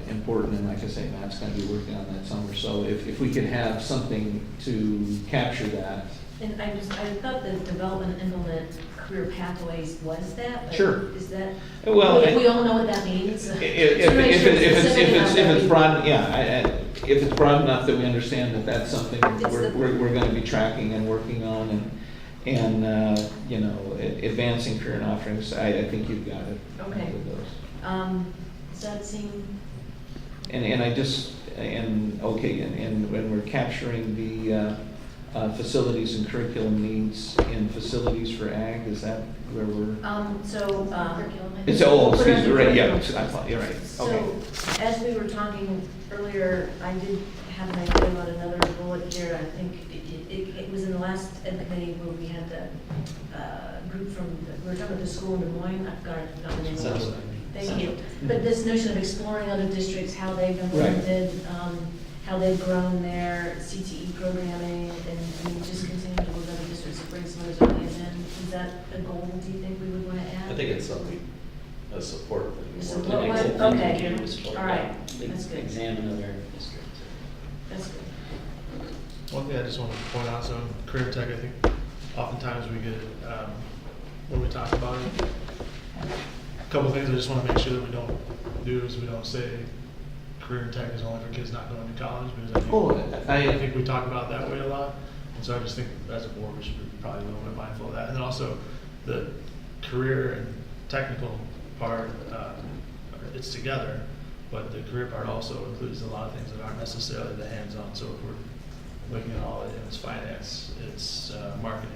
important. And like I say, Matt's going to be working on that summer. So if we could have something to capture that. And I thought the development and implement career pathways was that, but Sure. is that? Well, We all know what that means. If it's broad, if it's broad enough that we understand that that's something we're going to be tracking and working on and you know, advancing career offerings, I think you've got it. Okay. With those. Does that seem? And when we're capturing the facilities and curriculum needs in facilities for ag, is that where we're? It's, excuse me, right, yeah, I thought, you're right, okay. So, as we were talking earlier, I did have an idea about another bullet here. I think it was in the last ed committee where we had the group from, we were talking about the school in Des Moines. I've got the name of it. Thank you. But this notion of exploring other districts, how they've implemented, how they've grown their CTE programming, and just continue to work with other districts to bring some of those ideas in. Is that a goal, do you think we would want to add? I think it's something, a support thing. Support more than one? anything. Okay. Campus support, All right. yeah. That's good. Examine other districts. That's good. One thing I just want to point out, so in career tech, I think oftentimes we get, when we talk about it, a couple of things I just want to make sure that we don't do is we don't say career tech is only for kids not going to college, because I think we talk about it that way a lot. And so I just think as a board, we should be probably a little bit mindful of that. And then also the career and technical part, it's together, but the career part also includes a lot of things that aren't necessarily the hands-on. So if we're looking at all of it, it's finance, it's marketing,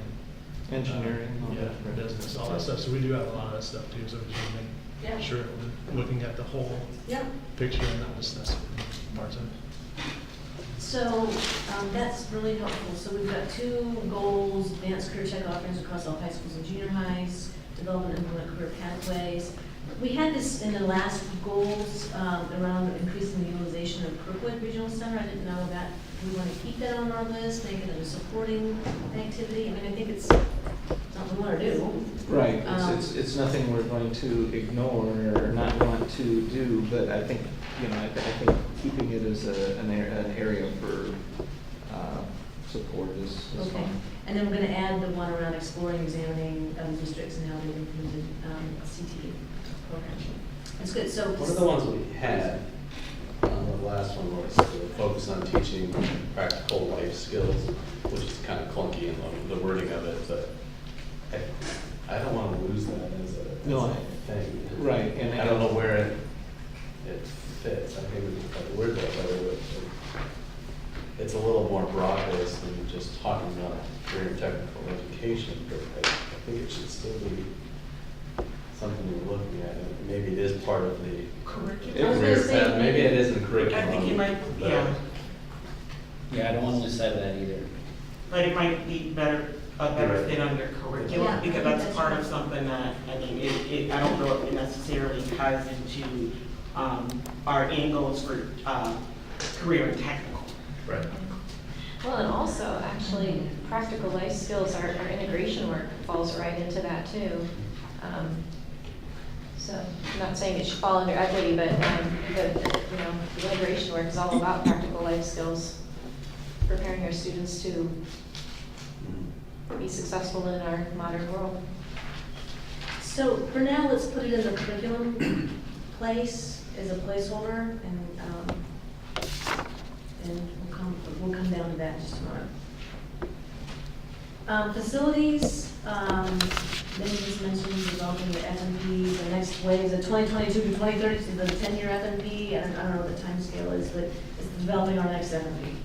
Engineering, all yeah, that. business, all that stuff. So we do have a lot of that stuff too. So we should Yeah. make sure we're looking at the whole Yeah. picture and not just this parts of it. So that's really helpful. So we've got two goals: advanced career tech offerings across all high schools and junior highs, develop and implement career pathways. We had this in the last goals around increasing the utilization of Kirkwood Regional Center. I didn't know that we want to keep that on our list, make it a supporting activity. I mean, I think it's something we want to do. Right, it's nothing we're going to ignore or not want to do, but I think, you know, I think keeping it as an area for support is Okay. fine. And then we're going to add the one around exploring, examining districts and how they implemented CTE program. That's good. So One of the ones we had, the last one was the focus on teaching practical life skills, which is kind of clunky in the wording of it, but I don't want to lose that as a thing. Right, and I don't know where it fits. I think we could probably word that better, but it's a little more broad-based than just talking about career and technical education, but I think it should still be something we're looking at. And maybe it is part of the Curriculum. career path. Maybe it is in I curriculum. think it might, yeah, Yeah, I don't want to lose sight of that either. but it might be a better fit under Yeah, curriculum, I because think that's that's part right. of something that, I mean, I don't know if it necessarily ties into our end goals for career and technical. Right. Well, and also, actually, practical life skills, our integration work falls right into that too. So, I'm not saying it should fall under equity, but the integration work is all about practical life skills, preparing our students to be successful in our modern world. So for now, let's put it in the curriculum place as a placeholder, and we'll come down to that just tomorrow. Facilities, Minnie just mentioned developing the FMP. The next wave is the 2022 to 2030, so the 10-year FMP. I don't know what the time scale is, but it's developing our next FMP.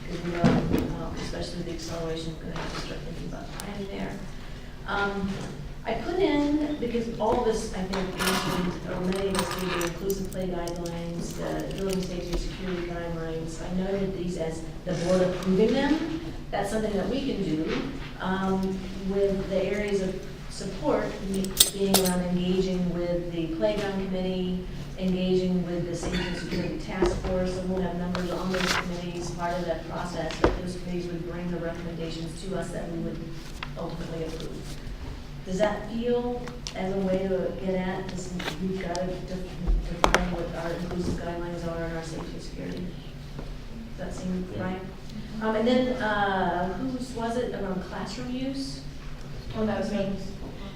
Because we know, especially the acceleration, we're going to have to start thinking about planning there. I put in, because all of us, I think, mentioned, or many of us did the inclusive play guidelines, the building safety and security guidelines. I noted these as the board approving them. That's something that we can do. With the areas of support being around engaging with the playground committee, engaging with the safety and security task force, and we'll have numbers on those committees, part of that process, that those committees would bring the recommendations to us that we would ultimately approve. Does that feel as a way to get at this? We've got to define what our inclusive guidelines are and our safety and security. Does that seem right? And then, whose was it around classroom use? Well, that was me.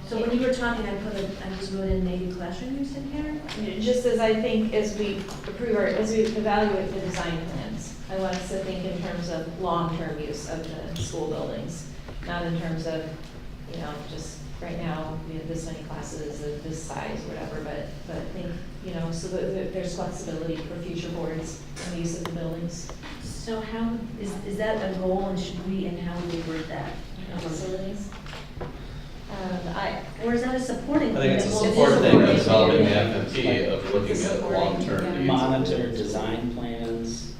So when you were talking, I just wrote in maybe classroom use in here? Just as I think, as we approve our, as we evaluate the design plans, I want us to think in terms of long-term use of the school buildings, not in terms of, you know, just right now, we have this many classes of this size, whatever, but think, you know, so that there's flexibility for future boards in the use of the buildings. So how, is that a goal, and should we, and how would we word that? Facilities. Or is that a supporting? I think it's a thing? support thing supporting of developing the thing. FMP of looking It's at supporting, long-term yeah. needs. Monitor design plans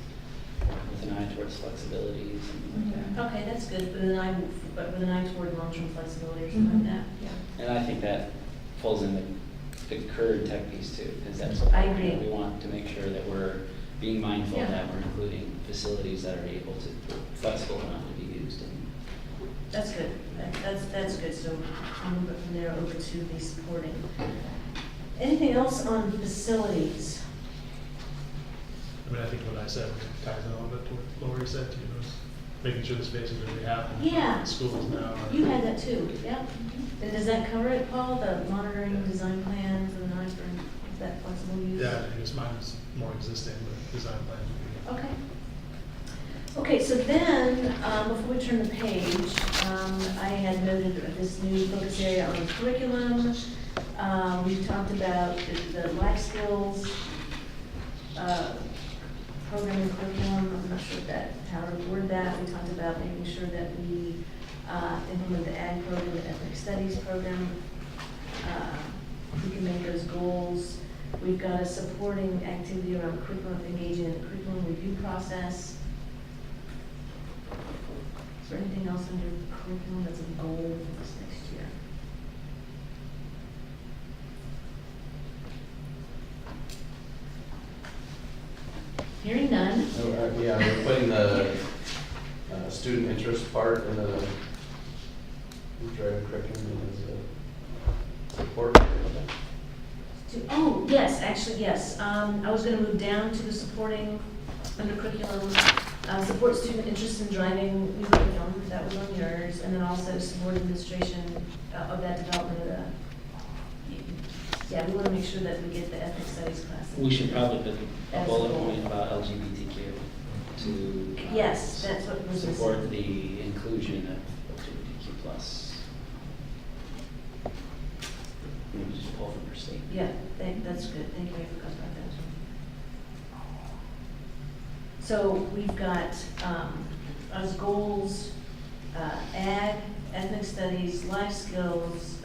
with an eye towards flexibilities and like that. Okay, that's good, with an eye toward long-term flexibility or something like that. Yeah. And I think that falls in the current tech piece too, because that's what I agree. we want to make sure that we're being mindful Yeah. that we're including facilities that are able to, flexible enough to be used. And That's good, that's good, so I'll move it from there over to the supporting. Anything else on facilities? I mean, I think what I said ties in a little bit to what Lori said to you, was making sure the spaces are really happening. Yeah. Schools now. You had that too, yeah. And does that cover it, Paul, the monitoring, design plans, and the monitoring, is that flexible use? Yeah, I guess mine is more existing, but design plans would be. Okay. Okay, so then, before we turn the page, I had noted this new focus area on curriculum. We talked about the life skills, programming curriculum. I'm not sure how to word that. We talked about making sure that we implement the ag program, the ethnic studies program. We can make those goals. We've got a supporting activity around curriculum, engaging in the curriculum review process. Is there anything else under curriculum that's a goal for this next year? Hearing none. Yeah, we're putting the student interest part in the driving curriculum as a support. Oh, yes, actually, yes. I was gonna move down to the supporting, under curriculum, support student interest in driving new curriculum, that was on yours, and then also support administration of that development of the, yeah, we wanna make sure that we get the ethnic studies class. we should probably put a As a bullet goal. point about LGBTQ to Yes, that's what was missing. support the inclusion of LGBTQ plus. Maybe just pull from your state. Yeah, that's good, thank you, I forgot about that. So we've got, as goals, ag, ethnic studies, life skills,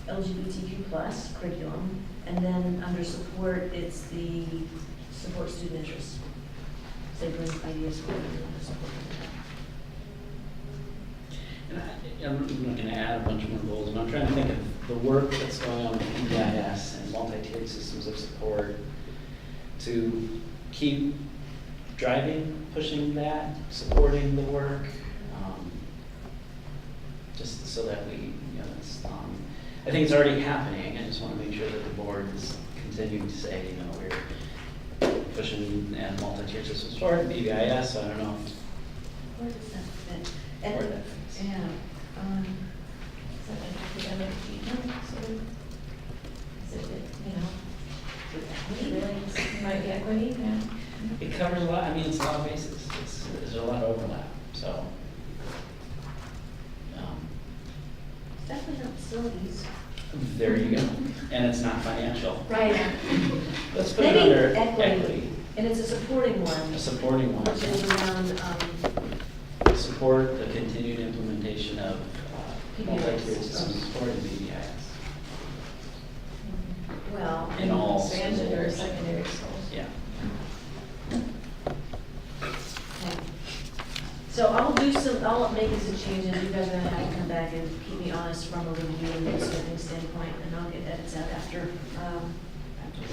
LGBTQ plus curriculum, and then under support, it's the support student interests. Say bring ideas for support. And I'm not gonna add a bunch more goals, but I'm trying to think of the work that's going on with EIS and multi-tiered systems of support to keep driving, pushing that, supporting the work, just so that we, you know, it's, I think it's already happening. I just wanna make sure that the board is continuing to say, you know, we're pushing and multi-tiered systems forward, EIS, so I don't know Where does that fit? where And, that fits. yeah, is that like the other, sort of, is it, you know, with equity, really? Might be equity, yeah. It covers a lot, I mean, it's a lot of bases, there's a lot of overlap, so. It's definitely not facilities. There you go, and it's not financial. Right. Let's put it Maybe under equity. equity, And it's a supporting one, a supporting one. which is around, Support the continued implementation of multi-tiered student support and PBIS. Well, In all expansion or schools. secondary schools. Yeah. Okay. So I'll make these changes, you guys are gonna have to come back and keep me honest from a review and expecting standpoint, and I'll get edits out after we're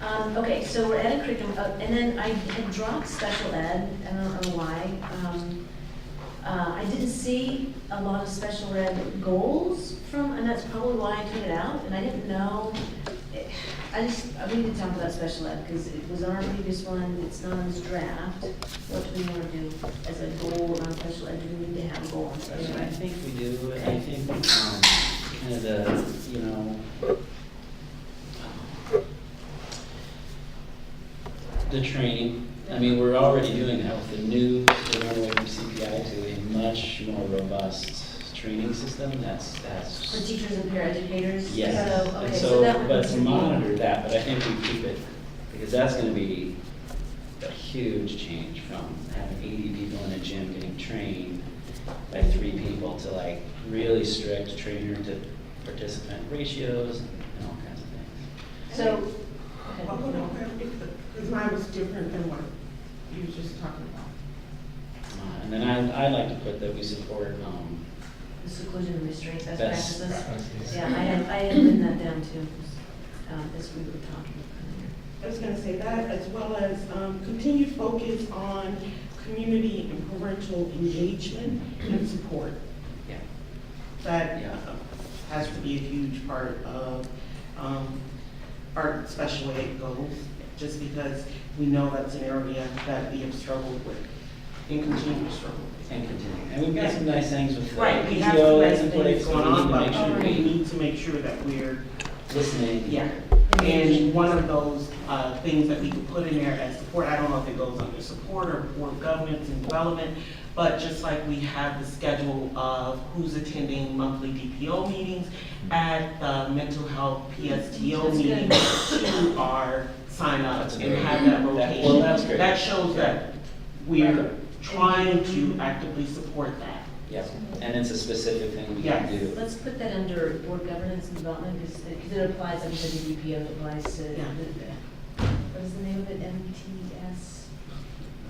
done. Okay, so we're adding curriculum, and then I had dropped special ed, I don't know why. I didn't see a lot of special ed goals from, and that's probably why I took it out, and I didn't know. I need to talk about special ed, because it was on our previous one, it's not on this draft. What do we want to do as a goal on special ed? Do we need to have a goal on special I ed? think we do, I think, kind of the, you know, the training. I mean, we're already doing that with the new, we're going away from CPI to a much more robust training system. That's For teachers and paraeducators? yes. So, And okay, so, that would but to be- monitor that, but I think we keep it, because that's gonna be a huge change from having 80 people in a gym getting trained by 3 people to like really strict trainer to participant ratios and all kinds of things. So, Well, hold on, because mine was different than what you were just talking about. And then I like to put that we support, the seclusion and restraint best Best practices. Yeah, I had written that down too, as we were talking. I was gonna say that, as well as continued focus on community and parental engagement and support. yeah. That Yeah. has to be a huge part of our special ed goals, just because we know that's an area that we have struggled with and continue to struggle with. And continue. And we've got some nice things with the Right, we have PTO some that's nice in things place, going we need on, to make but sure we we need to make sure that we're, listening. yeah. And one of those things that we could put in there as support, I don't know if it goes under support or board governance and development, but just like we have the schedule of who's attending monthly DPO meetings, add the mental health PSTO That's good. meetings to our sign-ups and That's have great. that Well, rotation. that's great. That shows that we're trying to actively support that. Yep, and it's a specific thing we Yes. can do. Let's put that under board governance and development, because it applies, under the DPO, it applies to, Yeah. what is the name of it, MTS?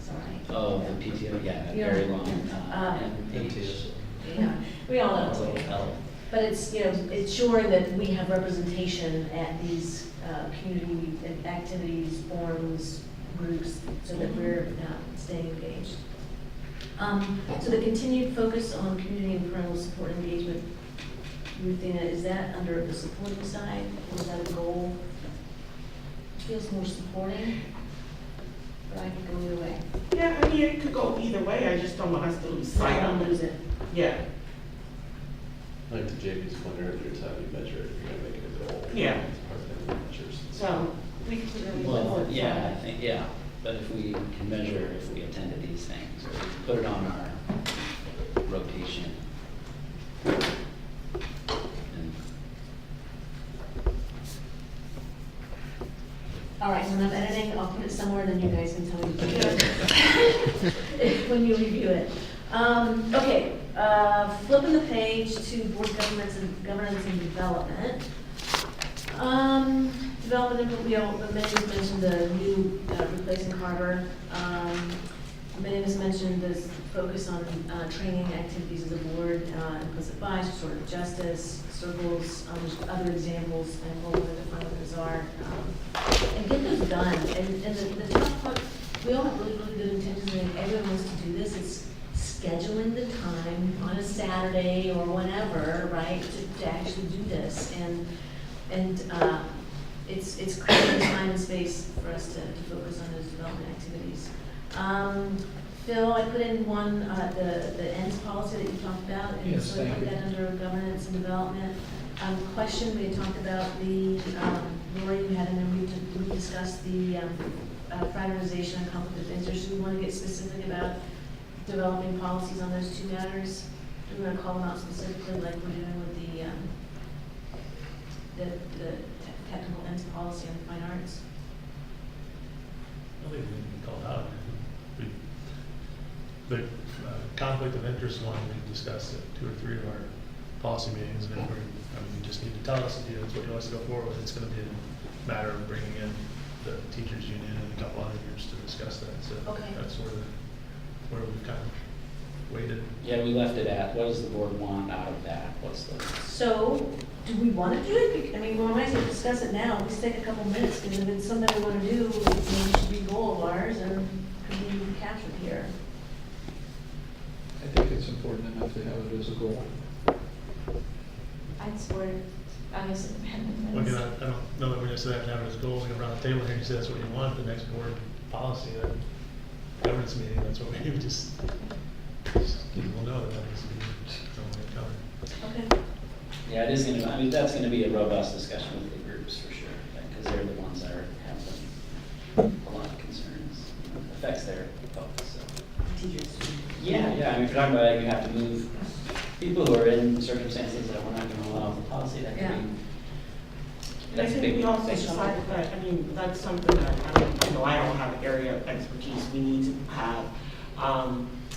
Sorry. Oh, the PTO, yeah, Yeah. very long. Yeah. MTS. Yeah, we all know. Mental health. But it's, you know, it's ensuring that we have representation at these community activities, forums, groups, so that we're staying engaged. So the continued focus on community and parental support and engagement, Ruthina, is that under the supporting side, or is that a goal? It feels more supporting, but I could go either way. Yeah, I mean, it could go either way, I just don't want us to lose So I sight don't of it. lose it. Yeah, Like to JP's point earlier, it's how you measure it, if you're gonna make it a goal. Yeah. It's part of the measures. so we could put it on the Well, board. yeah, I think, yeah, but if we can measure if we attended these things, or put it on our rotation. And All right, when I'm editing, I'll put it somewhere, then you guys can tell me to put it when you review it. Okay, flipping the page to board governance and development. Development, you know, many has mentioned the new replacing Carver. Many has mentioned this focus on training activities as a board, implicit bias, restorative justice, circles, other examples, and what we'll define what those are. And get those done. And the tough part, we all have really, really good intentions, and everyone wants to do this. It's scheduling the time on a Saturday or whenever, right, to actually do this. And it's creating time and space for us to focus on those development activities. Phil, I put in one, the ends policy that you talked about, and Yes, so I thank put you. that under governance and development. Question, we had talked about the, Lori, you had in there, we discussed the fraternization and conflict of interest. Do we want to get specific about developing policies on those two matters? Do we want to call them out specifically, like we're doing with the technical ends policy on fine arts? I think we can call it out. The conflict of interest one, we discussed at 2 or 3 of our policy meetings, and if we're, I mean, you just need to tell us if that's what you want us to go forward with. It's gonna be a matter of bringing in the teachers union and a couple other groups to discuss that, so Okay. that's where we've kind of waited. Yeah, we left it at, what does the board want out of that? What's the, So, do we want to do it? I mean, we might as well discuss it now, let's take a couple minutes, because if it's something we want to do, it maybe should be a goal of ours, and could be captured here. I think it's important enough to have it as a goal. I'd support it, August independent. Well, again, I don't know that we're necessarily have to have it as goals, we can run the table here and say that's what you want, the next board policy, then governance meeting, that's what we just people know that needs to be covered. Okay. yeah, it is gonna, I mean, that's gonna be a robust discussion with the groups for sure, because they're the ones that have a lot of concerns, affects their folks, so. Teachers. Yeah, I mean, if you're talking about, you have to move people who are in circumstances that we're not gonna allow the policy, that Yeah. could be. And I That's a think big, we also big decided that, I mean, that's something that, I don't have an area of expertise. We need to have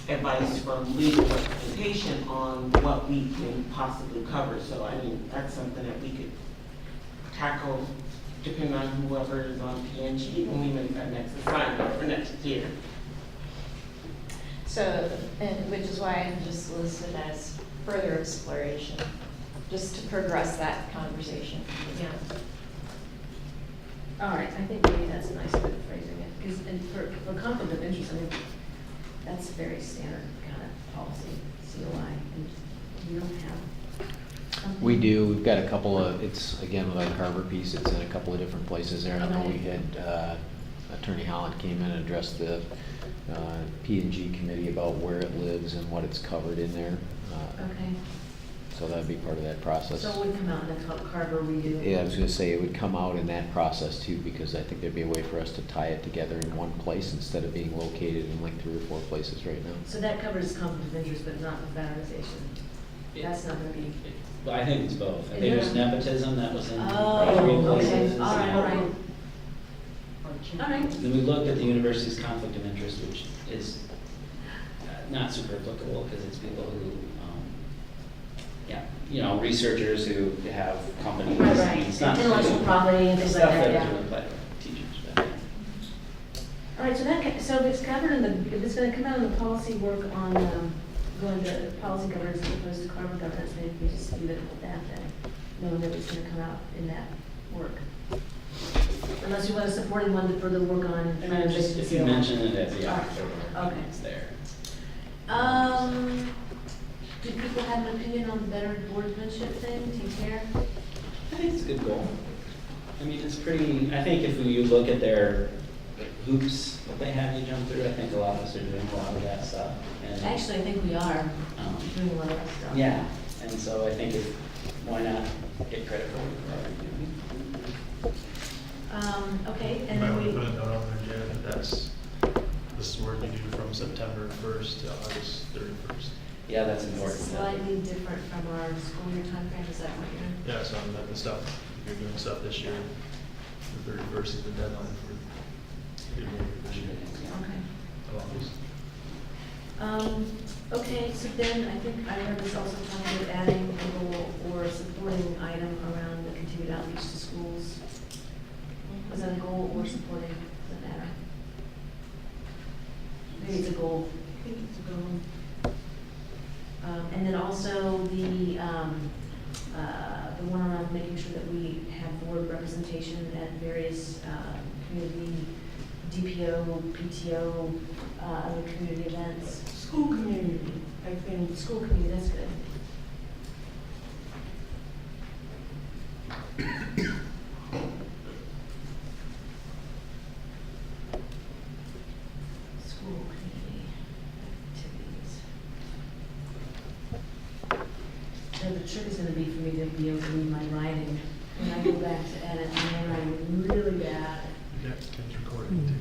advice from legal representation on what we can possibly cover. So, I mean, that's something that we could tackle depending on whoever is on PNG when we make that next assignment for next year. So, and which is why I'm just listed as further exploration, just to progress that conversation. Yeah. All right, I think maybe that's a nice way of phrasing it, because, and for conflict of interest, I mean, that's a very standard kind of policy, COI, and we don't have something. We do, we've got a couple of, it's, again, with our Carver piece, it's in a couple of different places there. I know we had, Attorney Holland came in and addressed the P&G committee about where it lives and what it's covered in there. Okay, So that'd be part of that process. so it would come out in the Carver redo. Yeah, I was gonna say, it would come out in that process too, because I think there'd be a way for us to tie it together in one place instead of being located in like 3 or 4 places right now. So that covers conflict of interest, but not the valorization. That's not gonna be. well, I think it's both. I Is think it? there's nepotism that was in Oh, all three okay, places. all right, all right. All right. Then we looked at the university's conflict of interest, which is not super applicable because it's people who, researchers who have companies. Right, right. It's not Intellectual property and things like stuff that, that yeah. doesn't apply to teachers. But, All right, so so if it's covered in the, if it's gonna come out of the policy work on, going to policy governance as opposed to carbon governance, maybe we just leave it at that then, knowing that it's gonna come out in that work. Unless you want a supporting one to further work on. I mean, just if you mention it as the October, Okay. it's there. Do people have an opinion on the better boardmanship thing? Do you care? I think it's a good goal. I mean, it's pretty, I think if you look at their hoops that they have you jump through, I think a lot of us are doing a lot of that stuff. And, Actually, I think we are doing a lot of that stuff. Yeah, and so I think why not get credit for what we're doing? Okay, You and might then want we. to put a note on there, Jen, that this is work you do from September 1st to August 31st. Yeah, that's It's important. slightly different from our school year timeframe, is that what you're? Yeah, so the stuff, if you're doing stuff this year, the 31st is the deadline for doing this year. Okay. of August. Okay, so then I think I heard this also talking about adding a goal or a supporting item around the continued outreach to schools. Was that a goal or supporting, does it matter? Maybe it's a goal. I think it's a good one. And then also the one around making sure that we have board representation at various community, DPO, PTO, other community events. School community, I think. School community, that's good. School community activities. So the trick is gonna be for me to be able to read my writing. When I go back to edit, my handwriting is really bad. Yeah, Ken's recording too.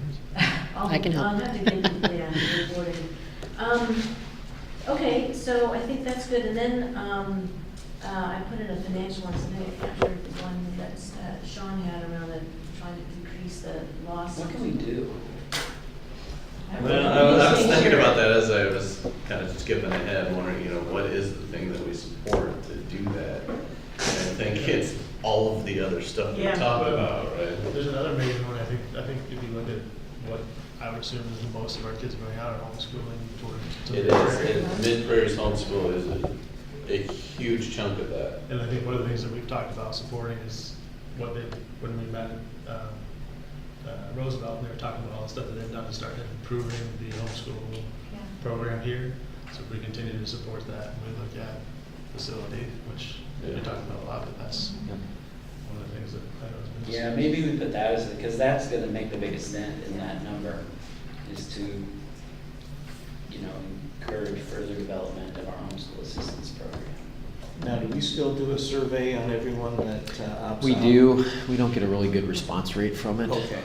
I can help. I'll have to get, yeah, recording. Okay, so I think that's good, and then, I put in a financial one, so maybe I captured the one that Sean had around trying to decrease the loss. What can we do? Well, I was thinking about that as I was kind of just skipping ahead, wondering, what is the thing that we support to do what we're Yeah. talking about, right? There's another major one, I think if you look at what I would assume is most of our kids going out are homeschooling to It is, Mid-Prairie's homeschool is a huge chunk of that. And I think one of the things that we've talked about supporting is when we met Roosevelt, and they were talking about all the stuff that they've done to start improving the homeschool Yeah. program here. So if we continue to support that, and we look at facility, which we Yeah. talk about a lot, but that's Yep. one of the things that I know has been. Yeah, maybe we put that as, because that's gonna make the biggest dent in that number, is to, you know, encourage further development of our homeschool assistance program. Now, do we still do a survey on everyone that opts We out? do, we don't get a really good response rate from it. Okay.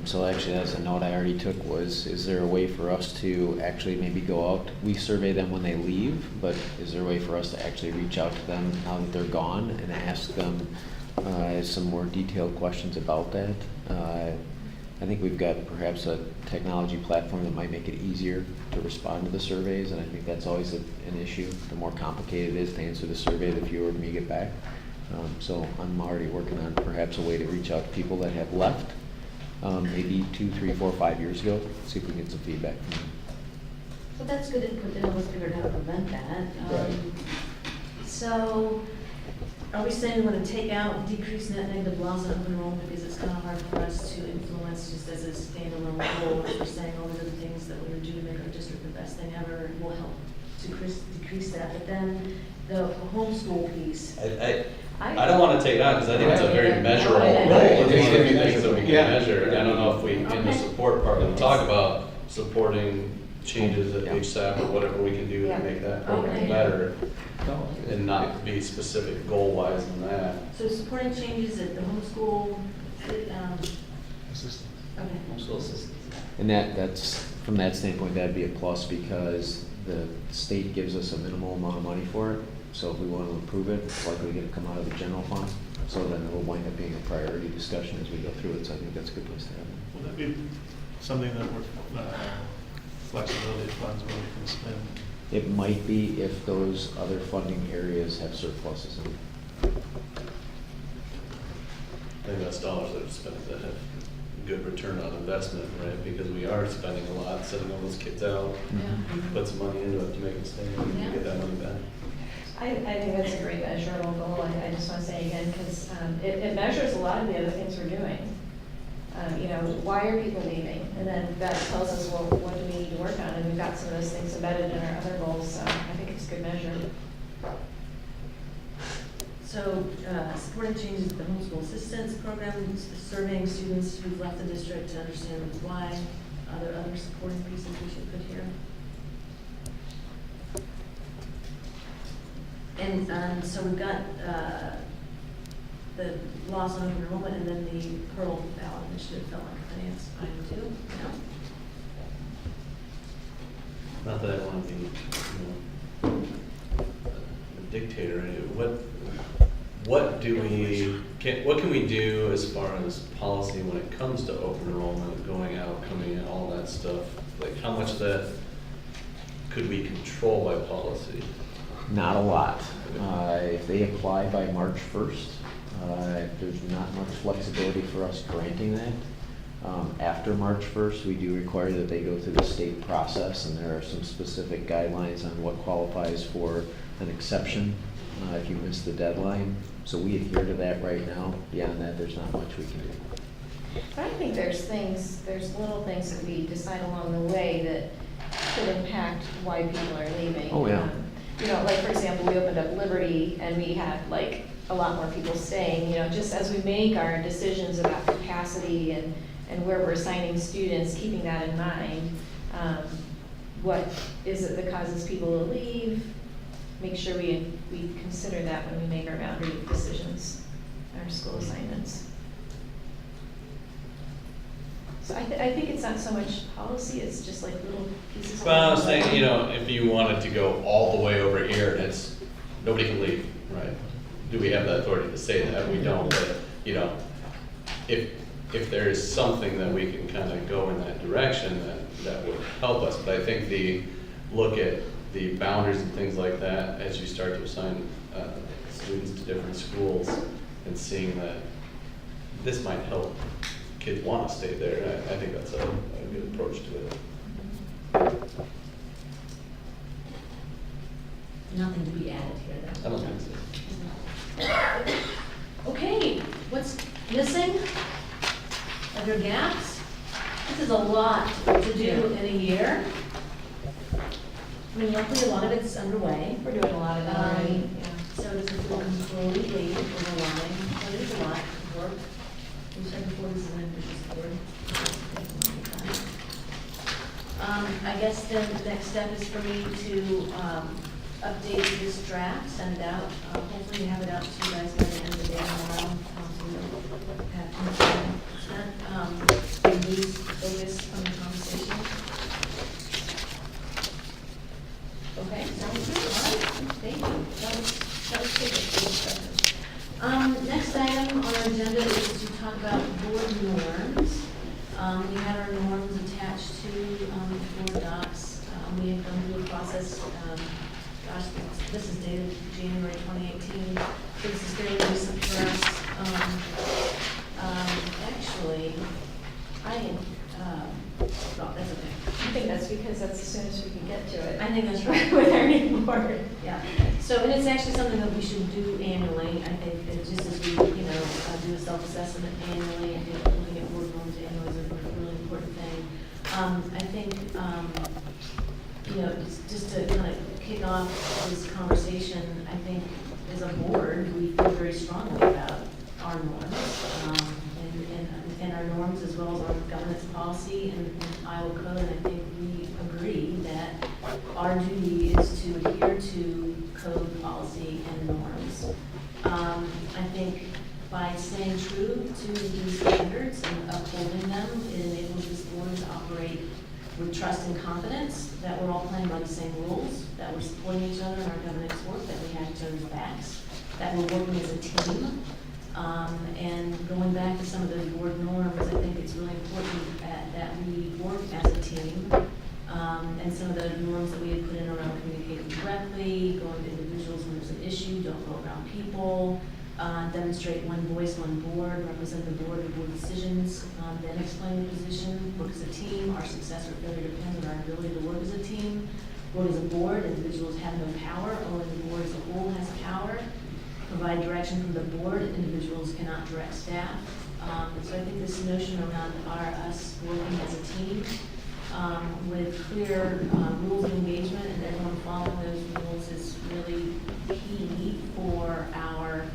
So actually, that's a note I already took was, is there a way for us to actually maybe go out? We survey them when they leave, but is there a way for us to actually reach out to them now that they're gone and ask them some more detailed questions about that? I think we've got perhaps a technology platform that might make it easier to respond to the surveys, and I think that's always an issue. The more complicated it is to answer the survey, the fewer of me get back. So I'm already working on perhaps a way to reach out to people that have left, maybe 2, 3, 4, 5 years ago, see if we can get some feedback from them. So that's good input, then let's figure out how to prevent that. Right. So, are we saying we want to take out, decrease net negative loss on open enrollment because it's kind of hard for us to influence just as a standalone goal? We're saying all these other things that we would do to make our district the best thing ever and will help decrease that. But then the homeschool piece. I don't wanna take it out, because I think it's a very measurable goal. Right. It's one of the things that we can Yeah. measure. I don't know if we, in the Okay. support part, we'll talk about supporting changes at Yeah. HSAP or whatever we can do Yeah. to make that program Okay. better, No. and not be specific goal-wise in that. So supporting changes at the homeschool, Assistant. okay. Homeschool assistance. And that's, from that standpoint, that'd be a plus because the state gives us a minimal amount of money for it. So if we want to improve it, it's likely going to come out of the general fund. So then it will wind up being a priority discussion as we go through it. So I think that's a good place to have it. Will that be something that we're, flexibility of funds where we can spend? It might be if those other funding areas have surpluses in them. I think that's dollars that are spent that have good return on investment, right? Because we are spending a lot, sending all those kids out, put some money into it to make them stay, and get that money back. I think that's a great measurable goal. I just want to say again, because it measures a lot of the other things we're doing. You know, why are people leaving? And then that tells us, well, what do we need to work on? And we've got some of those things embedded in our other goals, so I think it's a good measure. So, supporting changes to the homeschool assistance program, surveying students who've left the district to understand why. Are there other supporting pieces we should put here? And so we've got the loss on open enrollment and then the Pearl ballot initiative felt like a finance item too, yeah? Not that I want to be, you know, a dictator. What can we do as far as policy when it comes to open enrollment, going out, coming in, all that stuff? Like, how much of that could we control by policy? Not a lot. If they apply by March 1st, there's not much flexibility for us granting that. After March 1st, we do require that they go through the state process, and there are some specific guidelines on what qualifies for an exception if you miss the deadline. So we adhere to that right now. Beyond that, there's not much we can do. But I think there's little things that we decide along the way that could impact why people are leaving. Oh, yeah. You know, like, for example, we opened up Liberty and we had like a lot more people staying, you know, just as we make our decisions about capacity and where we're assigning students, keeping that in mind. What is it that causes people to leave? Make sure we consider that when we make our boundary decisions, our school assignments. So I think it's not so much policy, it's just like little pieces. of- Well, I was saying, you know, if you wanted to go all the way over here and it's, nobody can leave, right? Do we have the authority to say that? We don't, but, you know, if there is something that we can kind of go in that direction, that would help us. But I think look at the boundaries and things like that as you start to assign students to different schools and seeing that this might help kids want to stay there, and I think that's a good approach to it. Nothing to be added here I then. don't think so. Okay, what's missing? Are there gaps? This is a lot to do in a year. I mean, luckily, a lot of it's underway. We're doing a lot of that already, yeah. So it doesn't feel completely overwhelming, but it's a lot of work. We said before, this is an ambitious board. I guess then the next step is for me to update this draft, send it out. Hopefully have it out to you guys by the end of the day tomorrow. So we don't have too much time spent. Lose focus from the conversation. Okay, sounds good. All right, thank you. That was good. Next item on our agenda is to talk about board norms. We had our norms attached to the board docs. We have gone through a process, gosh, this is dated January 2018. This is very recent for us. Actually, I had, oh, that's okay. I think that's because that's as soon as we can get to it. I think that's right. With our new board. Yeah, so, and it's actually something that we should do annually. I think that just as we, do a self-assessment annually, I think looking at board norms annually is a really important thing. I think, just to kind of kick off this conversation, I think as a board, we feel very strongly about our norms, and our norms as well as our governance policy and Iowa code. And I think we agree that our duty is to adhere to code, policy, and norms. I think by staying true to these standards and upholding them, it enables this board to operate with trust and confidence that we're all playing by the same rules, that we're supporting each other in our governance work, that we have each other's backs, that we're working as a team. And going back to some of those board norms, I think it's really important that we work as a team. And some of the norms that we had put in around communicating directly, going to individuals when there's an issue, don't go around people, demonstrate one voice, one board, represent the board in board decisions, then explain the position, work as a team. Our success or failure depends on our ability to work as a team. Work as a board, individuals have no power, only the board as a whole has power. Provide direction from the board, individuals cannot direct staff. So I think this notion around us working as a team with clear rules of engagement and everyone following those rules is really key for our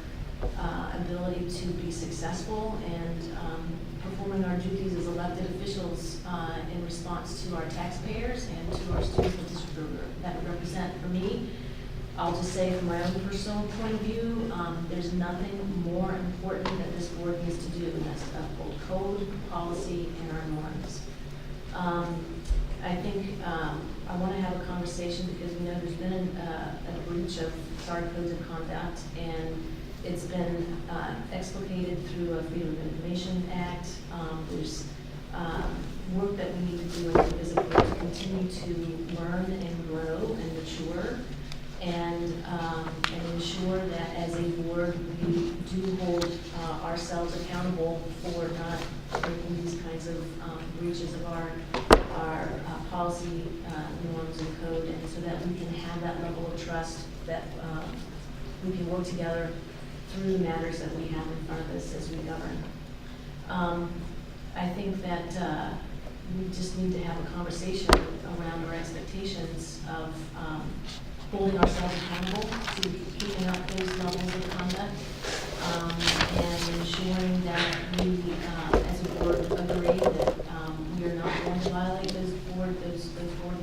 ability to be successful and performing our duties as elected officials in response to our taxpayers and to our students and district that we represent. For me, I'll just say from my own personal point of view, there's nothing more important that this board needs to do, and that's uphold code, policy, and our norms. I think I want to have a conversation because we know there's been a breach of SAR codes of conduct, and it's been explicated through a Freedom of Information Act. There's work that we need to do as a board to continue to learn and grow and mature. And ensure that as a board, we do hold ourselves accountable for not breaking these kinds of breaches of our policy norms and code, and so that we can have that level of trust that we can work together through the matters that we have in front of us as we govern. I think that we just need to have a conversation around our expectations of holding ourselves accountable to keeping up those levels of conduct, and ensuring that we, as a board, agree that we are not going to violate those board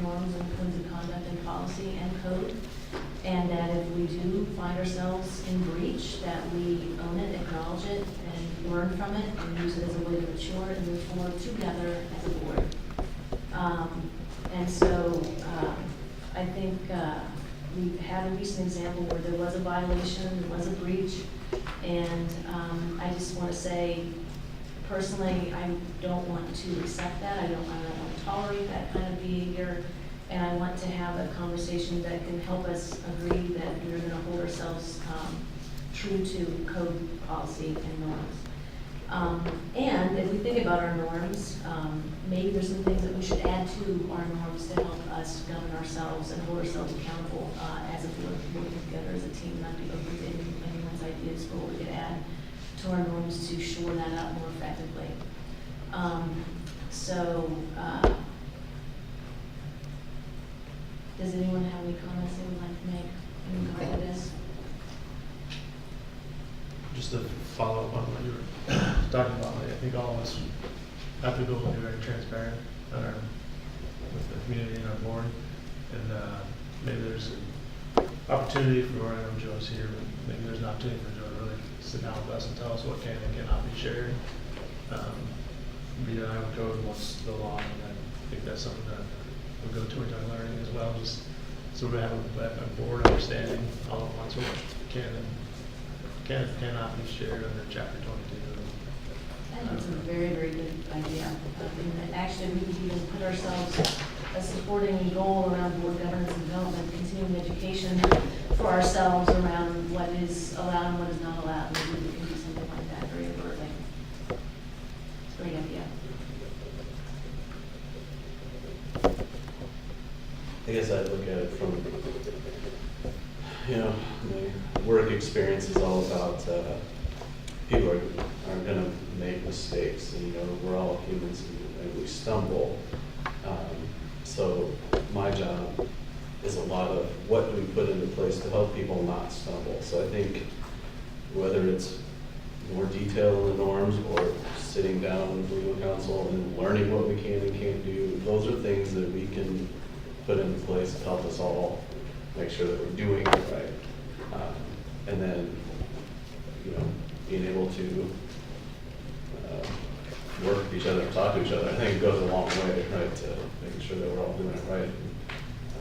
norms and codes of conduct and policy and code, and that if we do find ourselves in breach, that we own it, acknowledge it, and learn from it, and use it as a way to mature and move forward together as a board. And so I think we had a recent example where there was a violation, there was a breach, and I just want to say, personally, I don't want to accept that. I don't want to tolerate that kind of behavior, and I want to have a conversation that can help us agree that we're going to hold ourselves true to code, policy, and norms. And if we think about our norms, maybe there's some things that we should add to our norms to help us govern ourselves and hold ourselves accountable as a board, working together as a team, not be open to anyone's ideas for what we could add to our norms to shore that up more effectively. Does anyone have any comments they would like to make in regard to this? Just to follow up on what you were talking about, like, I think all of us have to go and be very transparent with the community and our board. And maybe there's an opportunity for, I know Joe's here, but maybe there's an opportunity for Joe to really sit down with us and tell us what can and cannot be shared. Via Iowa code, what's the law, and I think that's something that we'll go towards our learning as well, just so we have a board understanding all at once what can and cannot be shared under chapter 22. I think it's a very, very good idea. And actually, we could even put ourselves a supporting goal around board governance and development, continuing education for ourselves around what is allowed and what is not allowed. Maybe we can do something like that very overtly. It's a great idea. I guess I'd look at it from, my work experience is all about people are going to make mistakes, and we're all humans and we stumble. So my job is a lot of what do we put into place to help people not stumble. So I think whether it's more detail in the norms or sitting down with legal counsel and learning what we can and can't do, those are things that we can put into place to help us all make sure that we're doing it right. And then, being able to work with each other and talk to each other, I think it goes a long way, right, to making sure that we're all doing it right.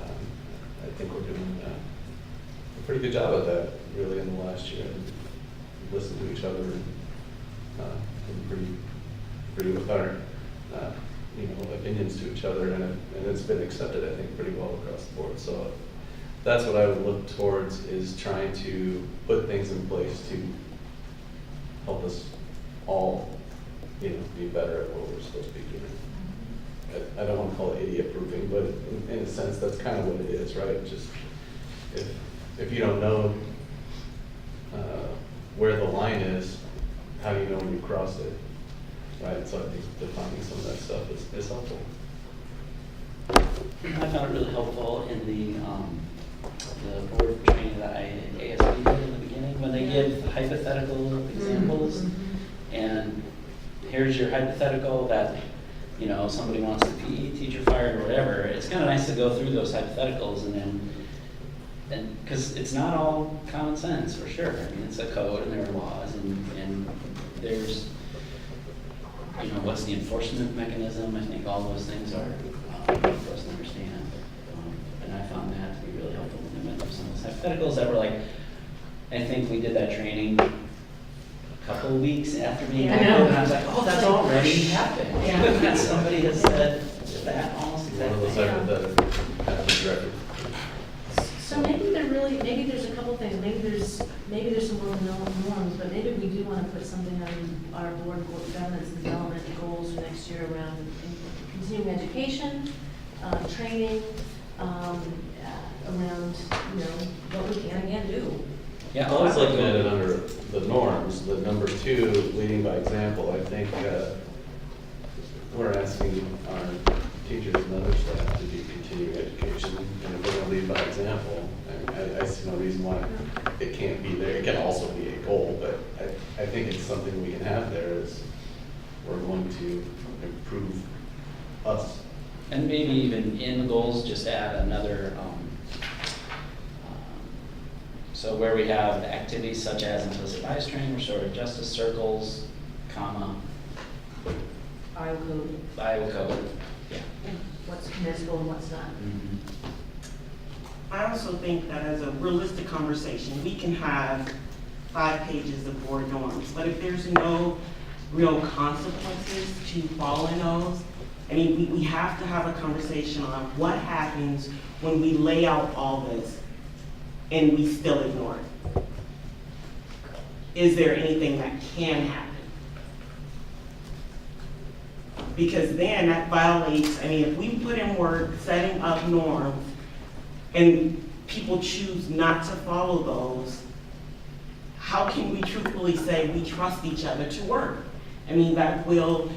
I think we're doing a pretty good job at that, really, in the last year. We listen to each other and pretty with our opinions to each other, and it's been accepted, I think, pretty well across the board. So that's what I would look towards, is trying to put things in place to help us all, be better at what we're supposed to be doing. I don't want to call it idiot proofing, but in a sense, that's kind of what it is, right? Just if you don't know where the line is, how do you know when you've crossed it, right? So I think defining some of that stuff is helpful. I found it really helpful in the board training that ASB did in the beginning, when they give hypothetical examples, and here's your hypothetical that, somebody wants the PE teacher fired or whatever. It's kind of nice to go through those hypotheticals and because it's not all common sense, for sure. I mean, it's a code and there are laws, and there's, what's the enforcement mechanism? I think all those things are for us to understand. And I found that to be really helpful when they went through some of those hypotheticals that were like, I think we did that training a couple of weeks after being Yeah. there, and I was like, oh, that's already happened. Yeah. Somebody has said that almost One of those exactly. hypotheticals happens record. So maybe there's a couple things, maybe there's some more norms, but maybe we do want to put something on our board governance and development goals for next year around continuing education, training, around, what we can and can't do. Yeah, I was looking at it under the norms, the number 2, leading by example. I think we're asking our teachers and other staff to do continuing education, and if we're going to lead by example, I see no reason why it can't be there. It can also be a goal, but I think it's something we can have there, is we're going to improve us. And maybe even in the goals, just add another, so where we have activities such as implicit bias training, restorative justice circles, comma, Iowa code, Iowa code, yeah. and what's permissible and what's not. I also think that as a realistic conversation, we can have 5 pages of board norms, but if there's no real consequences to following those, I mean, we have to have a conversation on what happens when we lay out all this and we still ignore it. Is there anything that can happen? Because then that violates, I mean, if we put in work setting up norms and people choose not to follow those, how can we truthfully say we trust each other to work? I mean, that will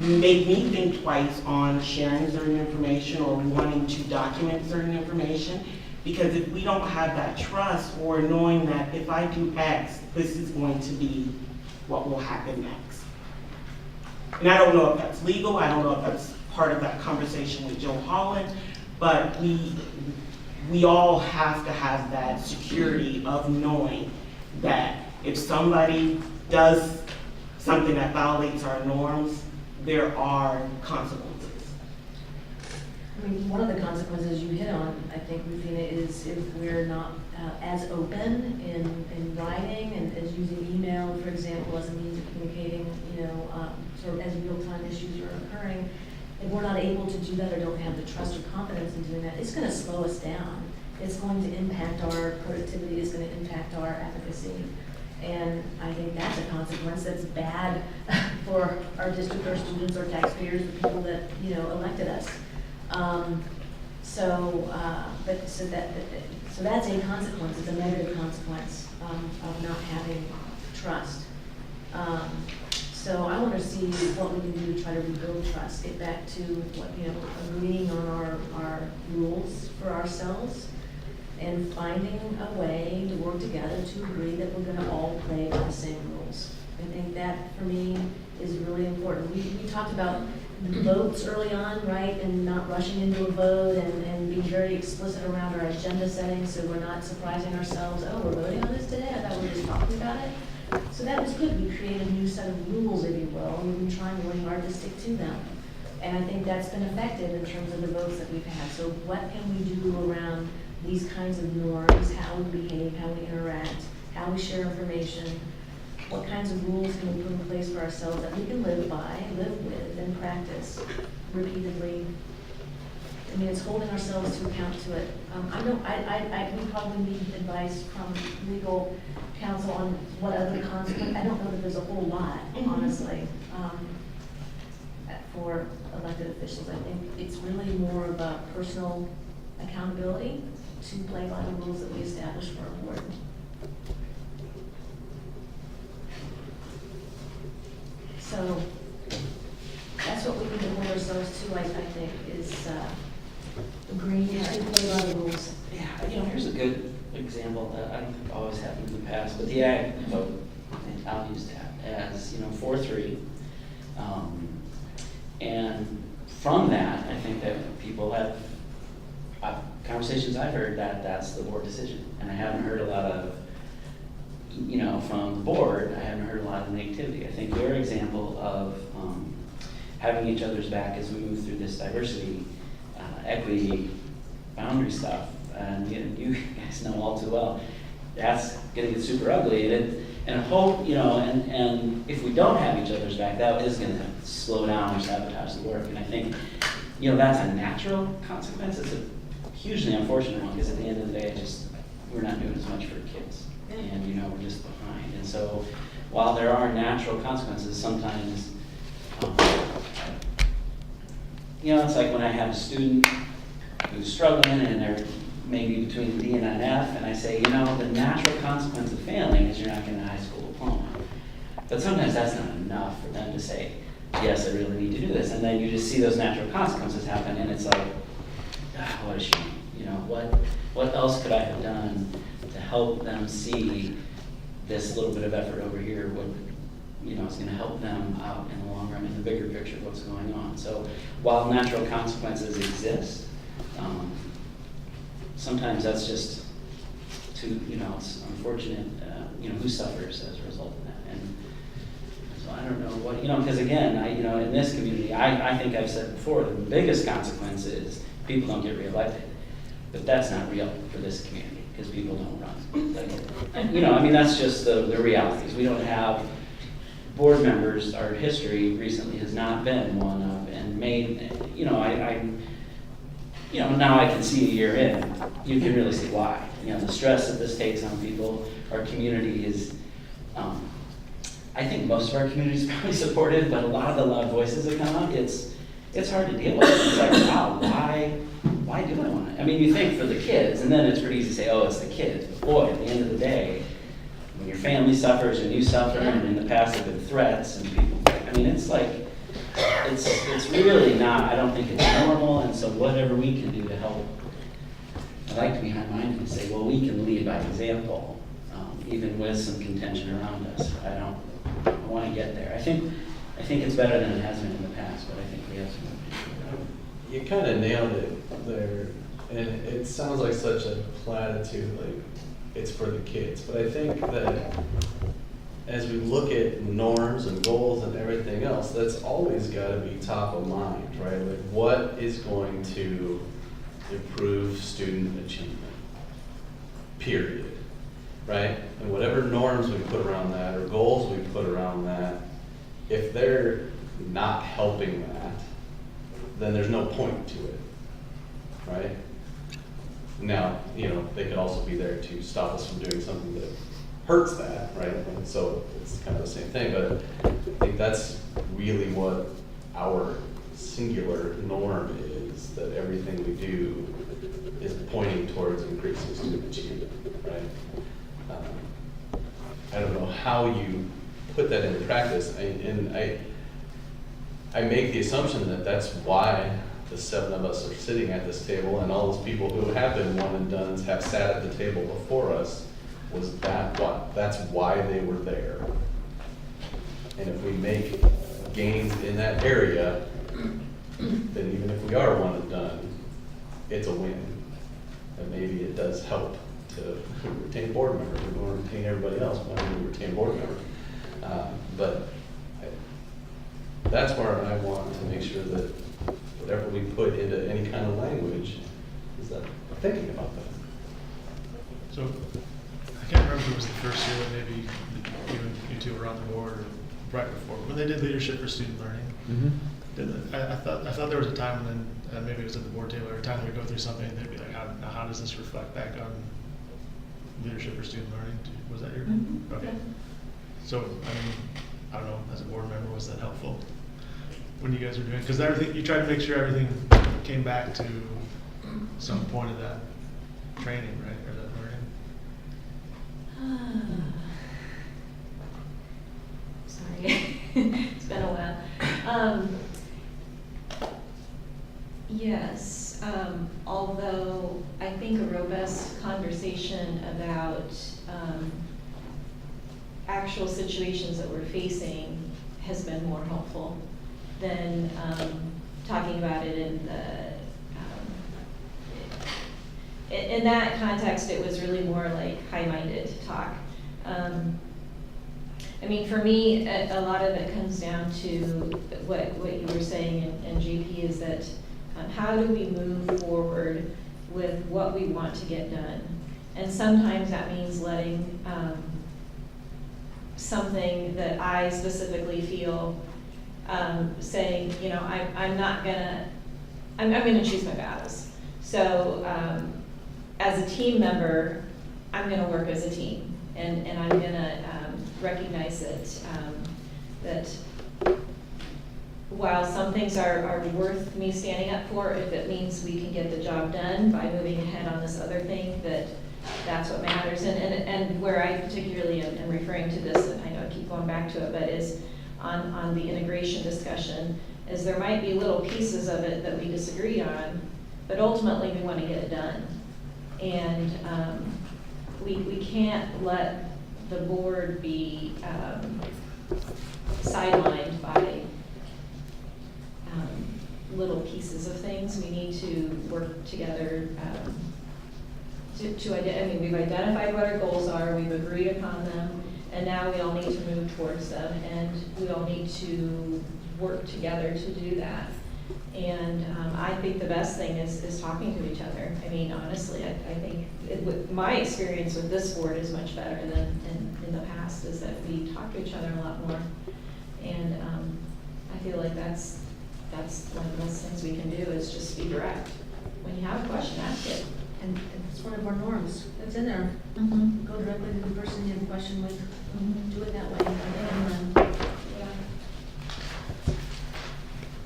make me think twice on sharing certain information or wanting to document certain information. Because if we don't have that trust or knowing that if I do X, this is going to be what will happen next. And I don't know if that's legal, I don't know if that's part of that conversation with Joe Holland, but we all have to have that security of knowing that if somebody does something that violates our norms, there are consequences. I mean, one of the consequences you hit on, I think, Rufina, is if we're not as open in writing and as using email, for example, as a means of communicating, sort of as real-time issues are occurring, if we're not able to do that or don't have the trust or confidence in doing that, it's going to slow us down. It's going to impact our productivity, it's going to impact our efficacy. And I think that's a consequence that's bad for our district, our students, our taxpayers, the people that, elected us. So that's a consequence, it's a negative consequence of not having trust. So I want to see what we can do to try to rebuild trust, get back to what, agreeing on our rules for ourselves and finding a way to work together to agree that we're going to all play by the same rules. I think that, for me, is really important. We talked about votes early on, right, and not rushing into a vote and being very explicit around our agenda setting so we're not surprising ourselves, oh, we're voting on this today? I thought we were just talking about it. So that was good. We created a new set of rules, if you will, and we've been trying really hard to stick to them. And I think that's been effective in terms of the votes that we've had. So what can we do around these kinds of norms, how we behave, how we interact, how we share information, what kinds of rules can we put in place for ourselves that we can live by, live with, and practice repeatedly. I mean, it's holding ourselves to account to it. We probably need advice from legal counsel on what other consequences. I don't know that there's a whole lot, honestly, for elected officials. I think it's really more of a personal accountability to play by the rules that we establish for our board. So that's what we need to hold ourselves to, I think, is agreeing to play by the rules. Yeah, here's a good example that I don't think always happened in the past, but the ag vote, and I'll use that as, 4-3. And from that, I think that people have, conversations I've heard that that's the board decision. And I haven't heard a lot of, from the board, I haven't heard a lot of negativity. I think your example of having each other's back as we move through this diversity, equity, boundary stuff, and you guys know all too well, that's going to get super ugly. And I hope, and if we don't have each other's back, that is going to slow down or sabotage the work. And I think, that's a natural consequence. It's a hugely unfortunate one because at the end of the day, we're not doing as much for kids. And, we're just behind. And so while there are natural consequences, sometimes, it's like when I have a student who's struggling and they're maybe between a D and an F, and I say, the natural consequence of failing is you're not getting a high school diploma. But sometimes that's not enough for them to say, yes, I really need to do this. And then you just see those natural consequences happen, and it's like, what a shame. What else could I have done to help them see this little bit of effort over here would, is going to help them out in the long run in the bigger picture of what's going on. So while natural consequences exist, sometimes that's just too, it's unfortunate, who suffers as a result of that. And so I don't know what, because again, in this community, I think I've said before, the biggest consequence is people don't get reelected. But that's not real for this community because people don't run. That's just the realities. We don't have board members. Our history recently has not been one of, and made, now I can see a year in, you can really see why. The stress that this takes on people, our community is I think most of our community is probably supportive, but a lot of the loud voices that come out, it's hard to deal with. It's like, wow, why do I want it? I mean, you think for the kids, and then it's pretty easy to say, oh, it's the kids. But boy, at the end of the day, when your family suffers and you suffer, and in the past have been threats and people, I mean, it's like, it's really not, I don't think it's normal, and so whatever we can do to help, I like to be high-minded and say, well, we can lead by example, even with some contention around us. I want to get there. I think it's better than it has been in the past, but I think we have some work to do. You kind of nailed it there, and it sounds like such a platitude, like it's for the kids. But I think that as we look at norms and goals and everything else, that's always got to be top of mind, right? Like what is going to improve student achievement, period, right? And whatever norms we put around that or goals we put around that, if they're not helping that, then there's no point to it, right? Now, they could also be there to stop us from doing something that hurts that, right? And so it's kind of the same thing, but I think that's really what our singular norm is, that everything we do is pointing towards increasing student achievement, right? I don't know how you put that into practice, and I make the assumption that that's why the 7 of us are sitting at this table, and all those people who have been one and dones have sat at the table before us. Was that what? That's why they were there. And if we make gains in that area, then even if we are one and done, it's a win. And maybe it does help to retain board members. We don't want to retain everybody else, but we retain board members. That's where I want to make sure that whatever we put into any kind of language is that we're thinking about that. So, I can't remember if it was the first year that maybe you two were on the board, or right before, when they did leadership for student learning. Mm-hmm. I thought there was a time when, maybe it was at the board table, or a time we go through something, and they'd be like, how does this reflect back on leadership for student learning? Was that your? Mhm. Okay. So, I don't know, as a board member, was that helpful when you guys were doing, because everything, you tried to make sure everything came back to some point of that training, right, or that learning? Sorry, it's been a while. Yes, although I think a robust conversation about actual situations that we're facing has been more helpful than talking about it in in that context. It was really more like high-minded talk. For me, a lot of it comes down to what you were saying, and GP, is that how do we move forward with what we want to get done? And sometimes that means letting something that I specifically feel, saying, I'm gonna choose my battles. So as a team member, I'm gonna work as a team, and I'm gonna recognize that while some things are worth me standing up for, if it means we can get the job done by moving ahead on this other thing, that's what matters. And where I particularly am referring to this, and I know I keep going back to it, but is on the integration discussion, is there might be little pieces of it that we disagree on, but ultimately we want to get it done. And we can't let the board be sidelined by little pieces of things. We need to work together we've identified what our goals are, we've agreed upon them, and now we all need to move towards them, and we all need to work together to do that. And I think the best thing is talking to each other. Honestly, I think my experience with this board is much better than in the past, is that we talk to each other a lot more. And I feel like that's one of the best things we can do, is just be direct. When you have a question, ask it. And it's one of our norms, it's in there. Mhm. Go directly to the person you have a question with, do it that way. Yeah.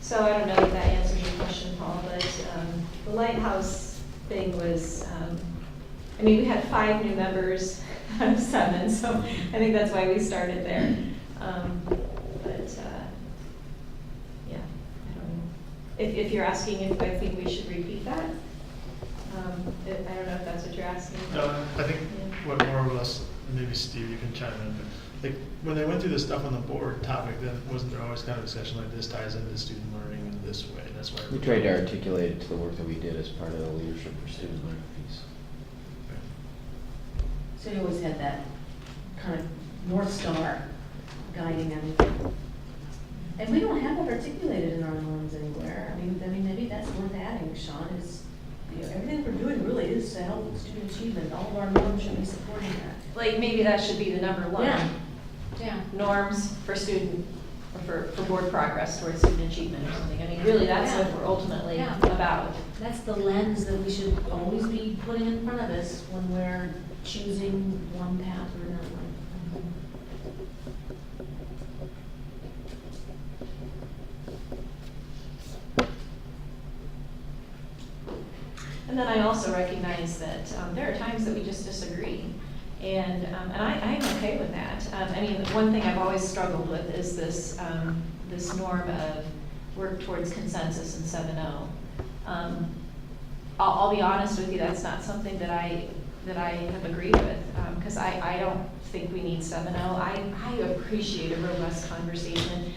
So I don't know if that answers your question, Paul, but the Lighthouse thing was, I mean, we had 5 new members out of 7, so I think that's why we started there. But, yeah, I don't know. If you're asking if I think we should repeat that, I don't know if that's what you're asking. No, I think Yeah. what more or less, maybe Steve, you can chime in, but like, when they went through this stuff on the board topic, then wasn't there always kind of discussion like this ties into student learning in this way, that's why. We tried to articulate it to the work that we did as part of the Leadership for Student Learning piece. So you always had that kind of North Star guiding everything. And we don't have it articulated in our norms anywhere. I mean, maybe that's worth adding, Sean, is, you know, everything we're doing really is to help student achievement. All of our norms should be supporting that. Like, maybe that should be the number 1. Yeah. Norms for student, or for board progress towards student achievement or something. I mean, really, that's what we're ultimately Yeah. about. That's the lens that we should always be putting in front of us when we're choosing one path or another. And then I also recognize that there are times that we just disagree. And I'm okay with that. I mean, one thing I've always struggled with is this, this norm of work towards consensus and 7-0. I'll be honest with you, that's not something that I have agreed with, because I don't think we need 7-0. I appreciate a robust conversation.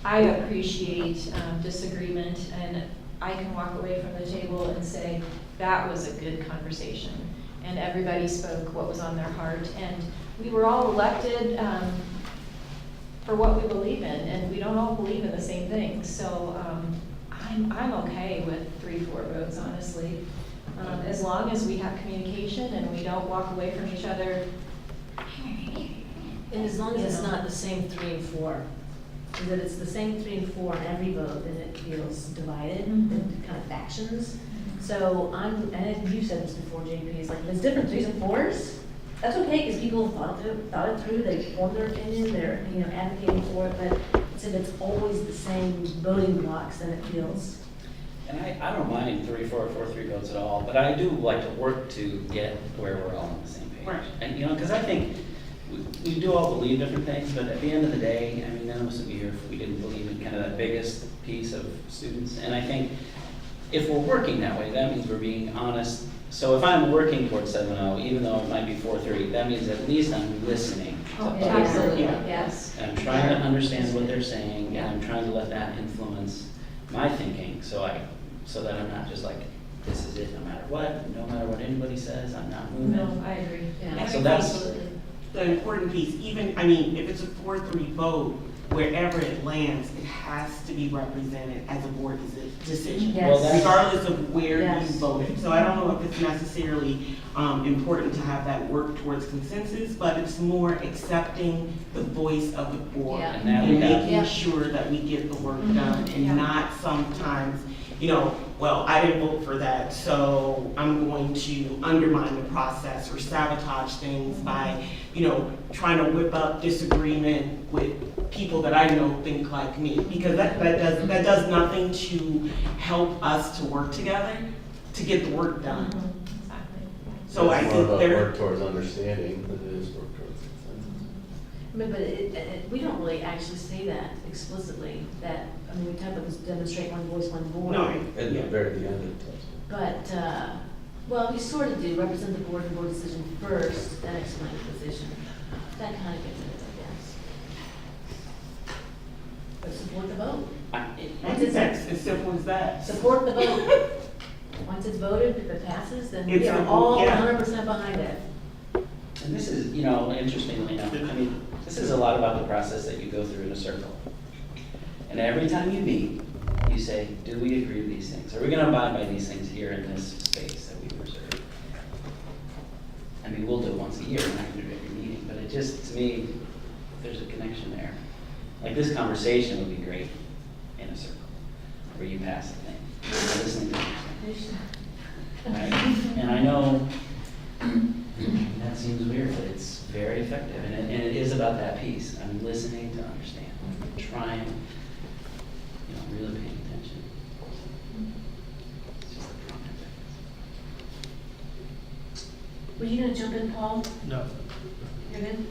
I appreciate disagreement, and I can walk away from the table and say, that was a good conversation. And everybody spoke what was on their heart. And we were all elected for what we believe in, and we don't all believe in the same things. So I'm okay with 3-4 votes, honestly. As long as we have communication and we don't walk away from each other. And as long as it's not the same 3 and 4, so that it's the same 3 and 4 on every vote, then it feels divided into kind of factions. So and I think you said this before, JP, it's like, if it's different 3s and 4s, that's okay, because people thought it through, they formed their opinion, they're, you know, advocating for it, but if it's always the same voting blocks, then it feels. And I don't mind 3-4, 4-3 votes at all, but I do like to work to get where we're all on the same page. Right. And, you know, because I think we do all believe different things, but at the end of the day, I mean, none of us would be here if we didn't believe in kind of that biggest piece of students. And I think if we're working that way, that means we're being honest. So if I'm working towards 7-0, even though it might be 4-3, that means at least I'm listening to others. Absolutely, Yeah. yes. And I'm trying to understand what they're saying, and I'm trying to let that influence my thinking, so that I'm not just like, this is it, no matter what anybody says, I'm not moving. No, I agree. Yeah. So that's, Absolutely. The important piece, even, I mean, if it's a 4-3 vote, wherever it lands, it has to be represented as a board decision. Yes. Well, that's- Regardless of where you Yes. voted. So I don't know if it's necessarily important to have that work towards consensus, but it's more accepting the voice of the board. Yeah. And now And we have- making sure that we get the work done Yeah. and not sometimes, you know, well, I didn't vote for that, so I'm going to undermine the process or sabotage things by, you know, trying to whip up disagreement with people that I know think like me. Because that does nothing to help us to work together to get the work done. Exactly. So I It's more think about there. work towards understanding than it is work towards consensus. But we don't really actually say that explicitly, that, I mean, we talk about this demonstrate one voice, one board. No, At the very end, it does. But, well, we sort of do, represent the board and board decision first, then explain the position. That kind of gets it, I guess. But support the vote. I think that's as simple as that. Support the vote. Once it's voted, if it passes, then we It's are a- all yeah. 100% behind it. and this is, you know, interestingly enough, I mean, this is a lot about the process that you go through in a circle. And every time you meet, you say, do we agree with these things? Are we gonna abide by these things here in this space that we reserve? I mean, we'll do it once a year, we're not gonna do it every meeting, but it just, to me, there's a connection there. Like, this conversation would be great in a circle, where you pass a thing, you're listening to what you're saying. right? And I know that seems weird, but it's very effective, and it is about that piece. I'm listening to understand, trying, really paying attention. It's just the front end. Were you gonna jump in, Paul? No. You're good?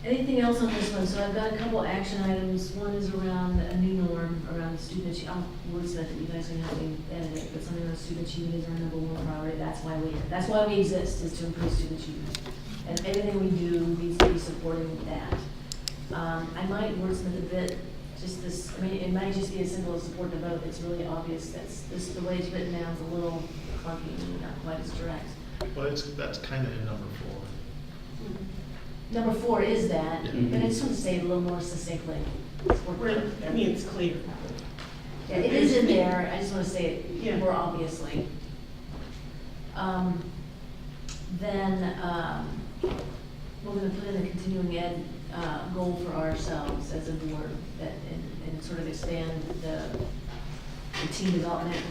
Anything else on this one? So I've got a couple action items. One is around a new norm around the student achievement. I'll wordsmith it, you guys can help me edit it, but something around student achievement is our number one priority. That's why we exist, is to improve student achievement. And everything we do needs to be supporting that. I might wordsmith a bit, just this, I mean, it might just be as simple as support the vote. It's really obvious. That's the way it's written down is a little clunky and not quite as direct. Well, that's kind of in number 4. Number 4 is that, Yeah. but I just want to say it a little more succinctly. Support the Where, vote. I mean, it's clear. Yeah, it is in there, I just want to say it Yeah. more obviously. Then, we're gonna put in a continuing ed, goal for ourselves as a board, that, and sort of expand the team development.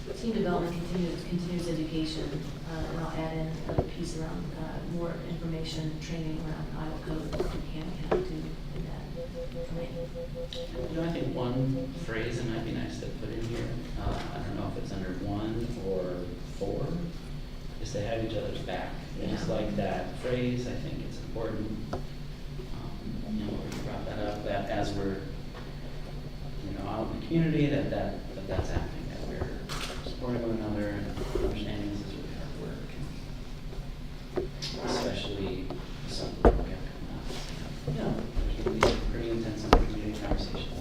Continuous education, and I'll add in a piece around, more information, training around Iowa code, that we can do in that. I think one phrase that might be nice to put in here, I don't know if it's under 1 or 4, is to have each other's back. I just Yeah. like that phrase, I think it's important. We brought that up, that as we're, out in the community, that's happening, that we're supporting one another and understanding this is really hard work. Especially something that we have coming up. There's going to be pretty intense community conversation.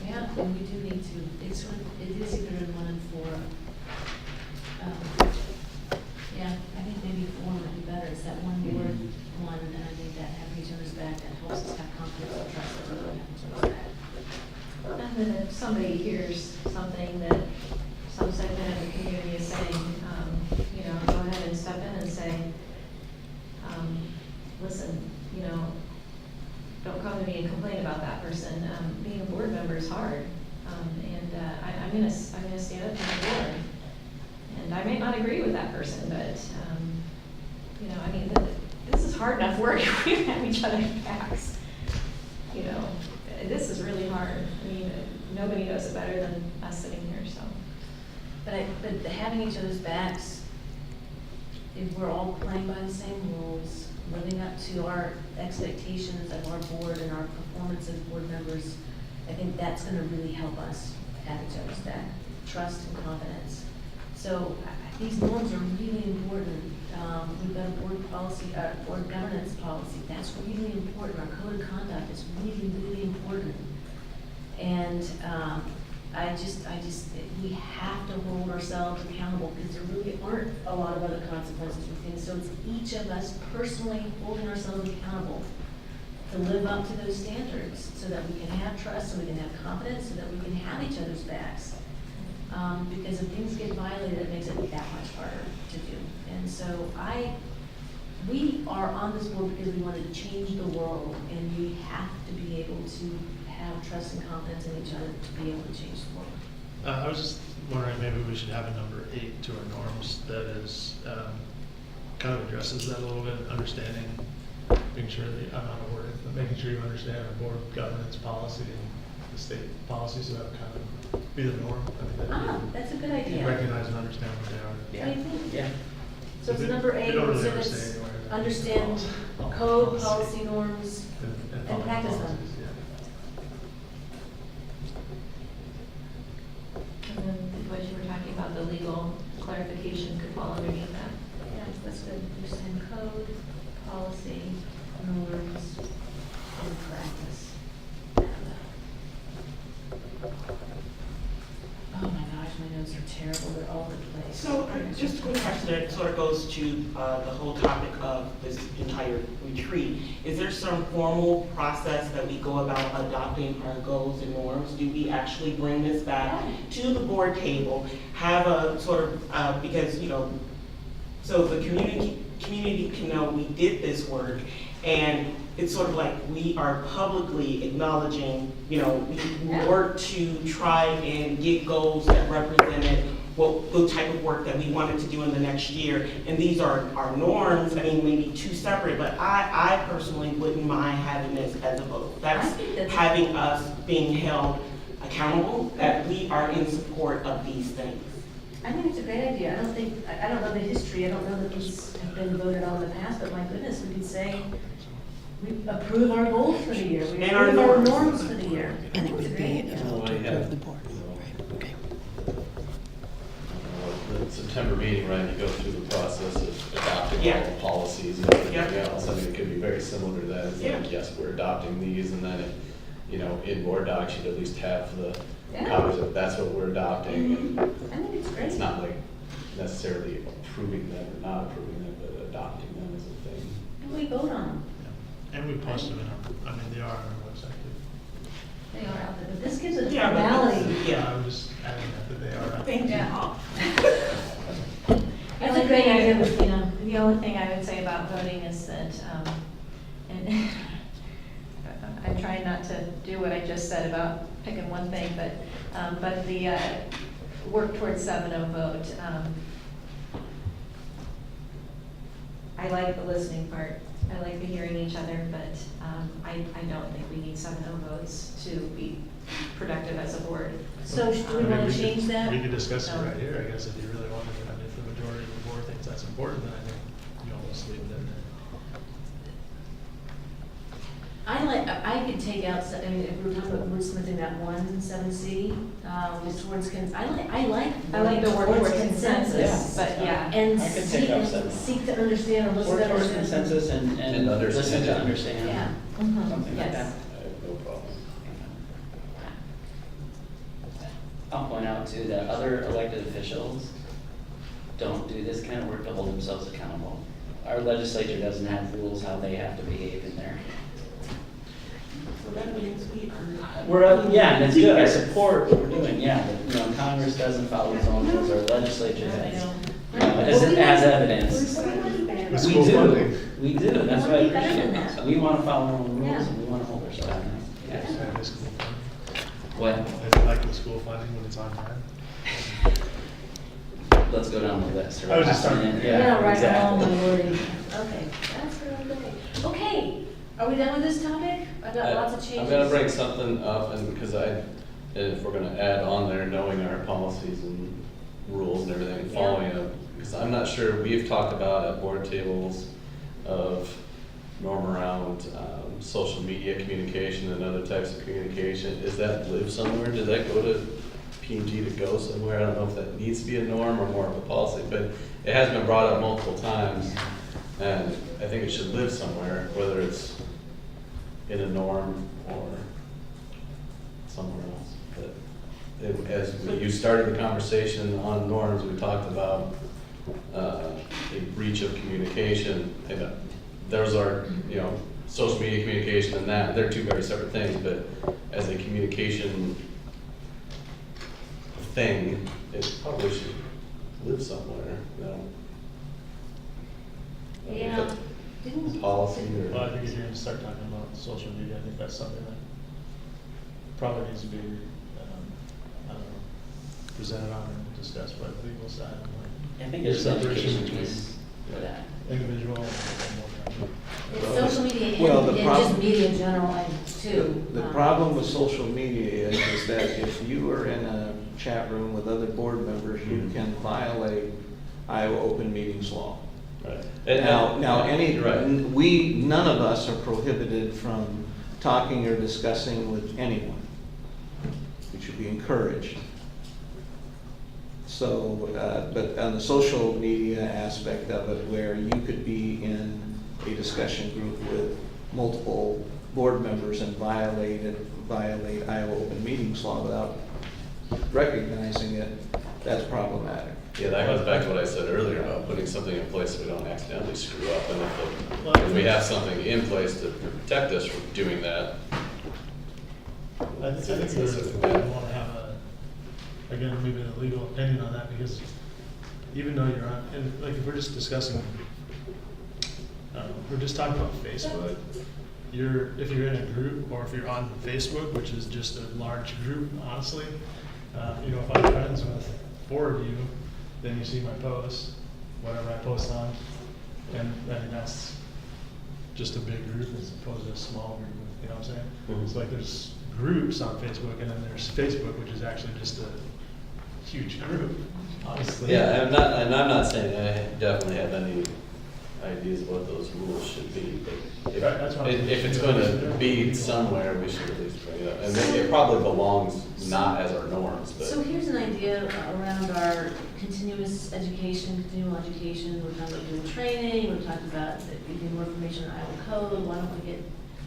Yeah, and we do need to, it is either in 1 and 4. Yeah, I think maybe 4 would be better, it's that one word, one, and I think that having each other's back, that helps us have confidence and trust that we're going to have each other's back. And then if somebody hears something that some segment of the community is saying, go ahead and step in and say, listen, don't come to me and complain about that person. Being a board member is hard. I'm gonna stand up to the board. And I may not agree with that person, but, this is hard enough work if we have each other's backs. This is really hard. Nobody knows it better than us sitting here, so. But having each other's backs, if we're all playing by the same rules, living up to our expectations of our board and our performance as board members, I think that's gonna really help us have each other's back, trust and confidence. So these norms are really important. We've got a board policy, board governance policy, that's really important. Our code of conduct is really, really important. And we have to hold ourselves accountable because there really aren't a lot of other consequences for things. So it's each of us personally holding ourselves accountable to live up to those standards so that we can have trust, so we can have confidence, so that we can have each other's backs. Because if things get violated, it makes it that much harder to do. And so we are on this board because we want to change the world, and we have to be able to have trust and confidence in each other to be able to change the world. I was just wondering, maybe we should have a number 8 to our norms that is, kind of addresses that a little bit, understanding, making sure that, I'm not a word, but making sure you understand our board governance policy and the state policies, so that would kind of be the norm. That's a good idea. Recognize and understand what they are. What do you think? Yeah. So it's number 8, We don't really so ever it's say anywhere. understand code, policy, norms, and practice them. policies, yeah. And then what you were talking about, the legal clarification could fall underneath that. Yeah, that's good. Understand code, policy, norms, and practice. Oh my gosh, my notes are terrible. They're all over the place. So just a quick question that sort of goes to the whole topic of this entire retreat. Is there some formal process that we go about adopting our goals and norms? Do we actually bring this back to the board table, have a sort of, because, so the community can know we did this work, and it's sort of like we are publicly acknowledging, you know, we worked to try and get goals that represented what the type of work that we wanted to do in the next year. And these are our norms, I mean, maybe two separate, but I personally wouldn't mind having this as a vote. That's I think that's- having us being held accountable, that we are in support of these things. I think it's a great idea. I don't know the history, I don't know that these have been voted on in the past, but my goodness, we could say, we approve our goals for the year, we And our approve our norms. norms for the year. And it would be It's a great idea. Well, yeah. the board. Okay. The September meeting, right, you go through the process of adopting all Yeah. the policies and everything Yeah. else. I mean, it could be very similar to that. It's like, Yeah. yes, we're adopting these, and then, you know, in board docs, you'd at least have the Yeah. copies of, that's what we're adopting. And I think it's great. it's not like necessarily approving them or not approving them, but adopting them as a thing. And we vote on them. Yeah. And we post them in our, I mean, they are on our website too. They are out there, but this gives it Yeah, but formality. Yeah. I was just adding that they are. Thank you. Yeah. The That's only a great thing I idea, would- Christina. The only thing I would say about voting is that, and I'm trying not to do what I just said about picking one thing, but the work towards 7-0 vote. I like the listening part. I like the hearing each other, but I don't think we need 7-0 votes to be productive as a board. So do we I mean, want to could- change that? We could discuss it No. right here, I guess, if you really wanted to. I mean, if the majority of the board thinks that's important, then I think you almost leave it in there. I could take out, I mean, if we were talking about wordsmithing that 7C, was towards, I like the work towards consensus, consensus. but yeah. And I could take out 7. seek to understand or listen Work to towards understand. consensus and And listen to understand. understand. Yeah. Something like Yes. that. I have no problem. I'll point out too that other elected officials don't do this kind of work to hold themselves accountable. Our legislature doesn't have rules how they have to behave in there. So that means we are. We're up, yeah, and it's good, I support what we're doing, yeah, but, you know, Congress doesn't follow its own rules, our legislature does. You know, as evidence. With We school do, funding. we do, and that's We what I wanna be better than appreciate. that. We wanna follow our own rules Yeah. and we wanna hold ourselves accountable. Yeah, it is school funding. What? I like the school funding when it's on time. Let's go down the list. I was just Yeah, starting- Yeah, right, all exactly. minority. Okay, that's really good. Okay, are we done with this topic? I've got lots of changes. I'm gonna bring something up, and because and if we're gonna add on there, knowing our policies and rules and everything, and following them, because I'm not sure, we've talked about at board tables of norm around, social media communication and other types of communication. Does that live somewhere? Does that go to P&G to go somewhere? I don't know if that needs to be a norm or more of a policy, but it has been brought up multiple times, and I think it should live somewhere, whether it's in a norm or somewhere else. But you started the conversation on norms, we talked about a breach of communication. And those are, you know, social media communication and that, they're two very separate things, but as a communication thing, it probably should live somewhere, you know? Yeah. Didn't- Policy Well, I or, think if you're gonna start talking about social media, I think that's something that probably needs to be, I don't know, presented on and discussed by the legal side. I think there's an Separation education between piece for that. Individual and It's social media Well, and the and just prob- media in general, too. The problem with social media is that if you are in a chat room with other board members, you can violate Iowa open meetings law. right. Now, You're right. none of us are prohibited from talking or discussing with anyone. We should be encouraged. So, but on the social media aspect of it, where you could be in a discussion group with multiple board members and violate Iowa open meetings law without recognizing it, that's problematic. Yeah, that goes back to what I said earlier about putting something in place so we don't accidentally screw up. And if we have something in place to protect us from doing that, I think we would want to have again, maybe a legal opinion on that, because even though you're on, and like if we're just discussing, we're just talking about Facebook, if you're in a group or if you're on Facebook, which is just a large group, honestly, if I'm friends with 4 of you, then you see my posts, whatever I post on, and that's just a big group as opposed to a small group, you know what I'm saying? Mhm. It's like there's groups on Facebook, and then there's Facebook, which is actually just a huge group, honestly. Yeah, and I'm not saying I definitely have any ideas of what those rules should be, but Right, that's what I'm if it's thinking. gonna be somewhere, we should at least bring it up. And it probably belongs not as our norms, So but, here's an idea around our continuous education, continual education. We're talking about doing training, we're talking about getting more information on Iowa code. Why don't we get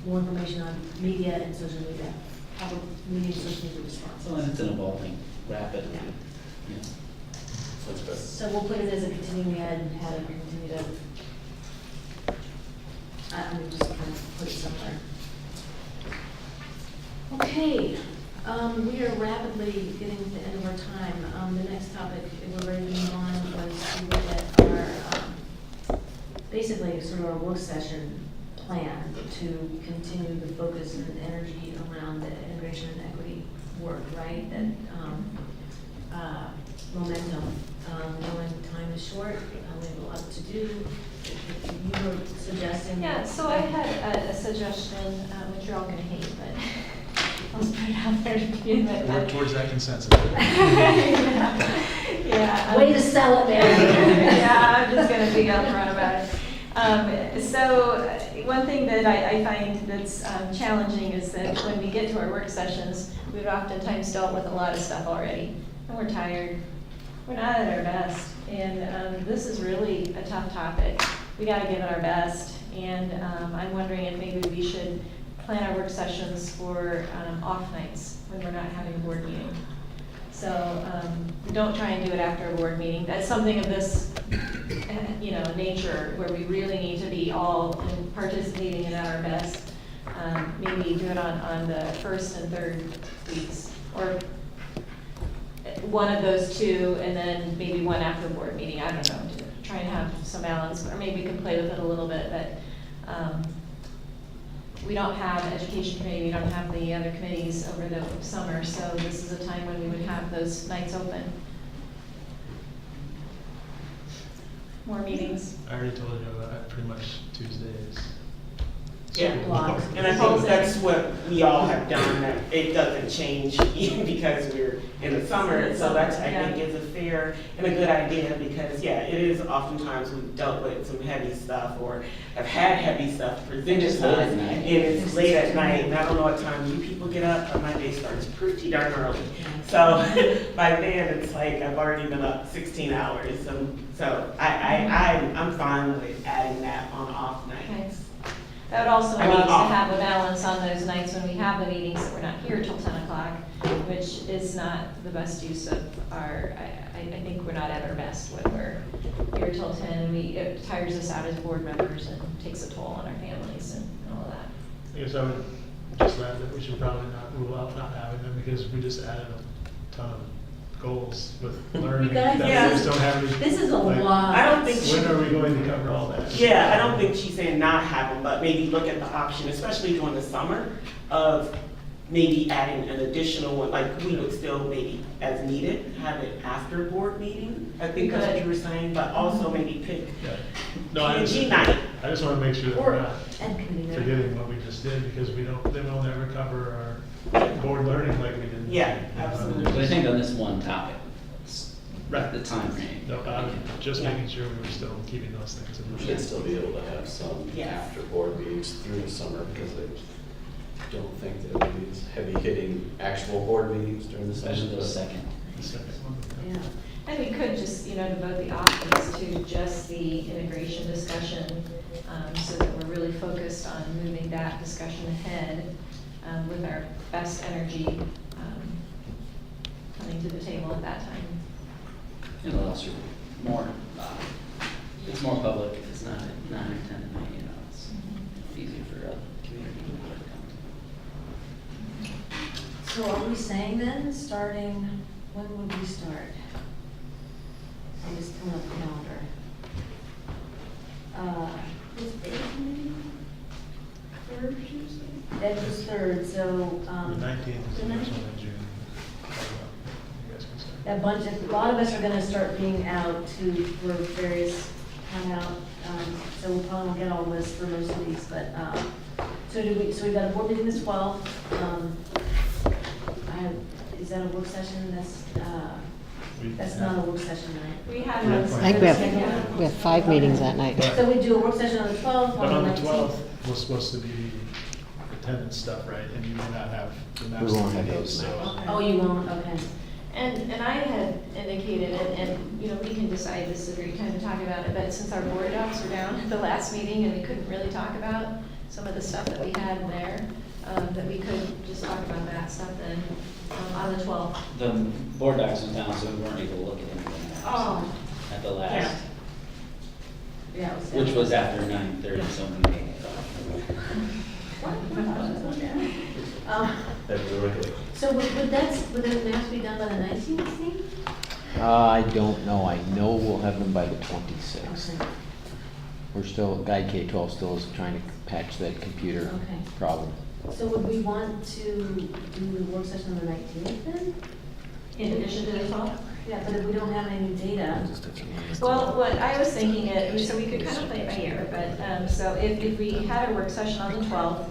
more information on media and social media? How would media and social media So response? it's an evolving, rapid, yeah. that's good. So we'll put it as a continuing ed and how to continue to, just kind of put it somewhere. Okay, we are rapidly getting to the end of our time. The next topic, if we're ready to move on, was to look at our, basically sort of our work session plan to continue the focus and energy around the integration and equity work, right? That, momentum, knowing time is short, we have a lot to do. You were suggesting. Yeah, so I had a suggestion, which you're all gonna hate, but I'll just put it out there to begin with. Work towards that consensus. Yeah. Way to sell it, Mary. Yeah, I'm just gonna be upfront about it. So one thing that I find that's challenging is that when we get to our work sessions, we've oftentimes dealt with a lot of stuff already, and we're tired. We're not at our best, and this is really a tough topic. We gotta give it our best, and I'm wondering if maybe we should plan our work sessions for off nights when we're not having a board meeting. So don't try and do it after a board meeting. That's something of this, nature, where we really need to be all participating and at our best. Maybe do it on the first and third weeks, or one of those two, and then maybe one after a board meeting. I don't know, to try and have some balance, or maybe we can play with it a little bit, but we don't have education committee, we don't have the other committees over the summer, so this is a time when we would have those nights open. More meetings. I already told you that pretty much Tuesdays. Yeah. Block. And I think that's what we all have done, that it doesn't change even because we're in the summer. And so that's, I think, is a fair and a good idea, because, yeah, it is oftentimes we've dealt with some heavy stuff or have had heavy stuff presented It's to late us. at night. And it's late at night, and I don't know what time you people get up, but my day starts pretty darn early. So by then, it's like I've already been up 16 hours. So I'm fine with adding that on off nights. That would also I mean, allow us to off. have a balance on those nights when we have the meetings, that we're not here till 10 o'clock, which is not the best use of our, I think we're not at our best when we're here till 10, and it tires us out as board members and takes a toll on our families and all of that. I guess I would just add that we should probably not rule out not having them, because we just added a ton of goals with learning guys- that Yeah. we just don't have any. This is a like, lot. I don't think When are we going to cover all that? Yeah, I don't think she's saying not have them, but maybe look at the option, especially during the summer, of maybe adding an additional one, like we would still maybe as needed, have it after board meeting. I think that's what you were saying, but also maybe pick Yeah. No, I P&G understand. night. I just want to make sure that Or we're not ed committee night. forgetting what we just did, because we don't, then we'll never cover our board learning like we did. Yeah, absolutely. But I think on this one topic, it's Right. the time frame. No, I was just Yeah. making sure we were still keeping those things in We mind. should still be able to have some Yes. after board meetings through the summer, because I don't think that it'll be as heavy hitting actual board meetings during the summer. Especially but- those second. The second one. Yeah. And we could just, devote the options to just the integration discussion, so that we're really focused on moving that discussion ahead, with our best energy, coming to the table at that time. It allows you more, it's more public, it's not at 9 or 10 at night, it's easier for the community to come. So are we saying then, starting, when would we start? I'm just pulling up the calendar. Was it the 8th? Third Tuesday? That was third, so, The 19th is the the next 19th? one in June. You guys can say. That bunch, a lot of us are gonna start being out for various hangout, so we probably won't get all this for most of these, but, so we've got a board meeting this 12th. Is that a work session? That's not a work session, right? We have. I I think we have 5 meetings that night. So we do a work session on the 12th, But on the 19th. 12th was supposed to be attendance stuff, right? And you may not have the maps. We won't have to do, those so- maps. Oh, you won't, okay. And I had indicated, and, you know, we can decide this is a great time to talk about it, but since our board docs were down at the last meeting and we couldn't really talk about some of the stuff that we had there, that we could just talk about that stuff then, on the 12th. The board docs was down, so we weren't able to look at anything Oh. at the last, Yeah. it which was after 9:30, so we made it. That we were like, So would the maps be done by the 19th, Steve? I don't know. I know we'll have them by the 26th. Okay. We're still, Guide K-12 still is trying to patch that computer Okay. problem. So would we want to do the work session on the 19th then? In addition to the 12th? Yeah, but if we don't have any data, Well, what I was thinking, so we could kind of play it by ear, but, so if we had a work session on the 12th,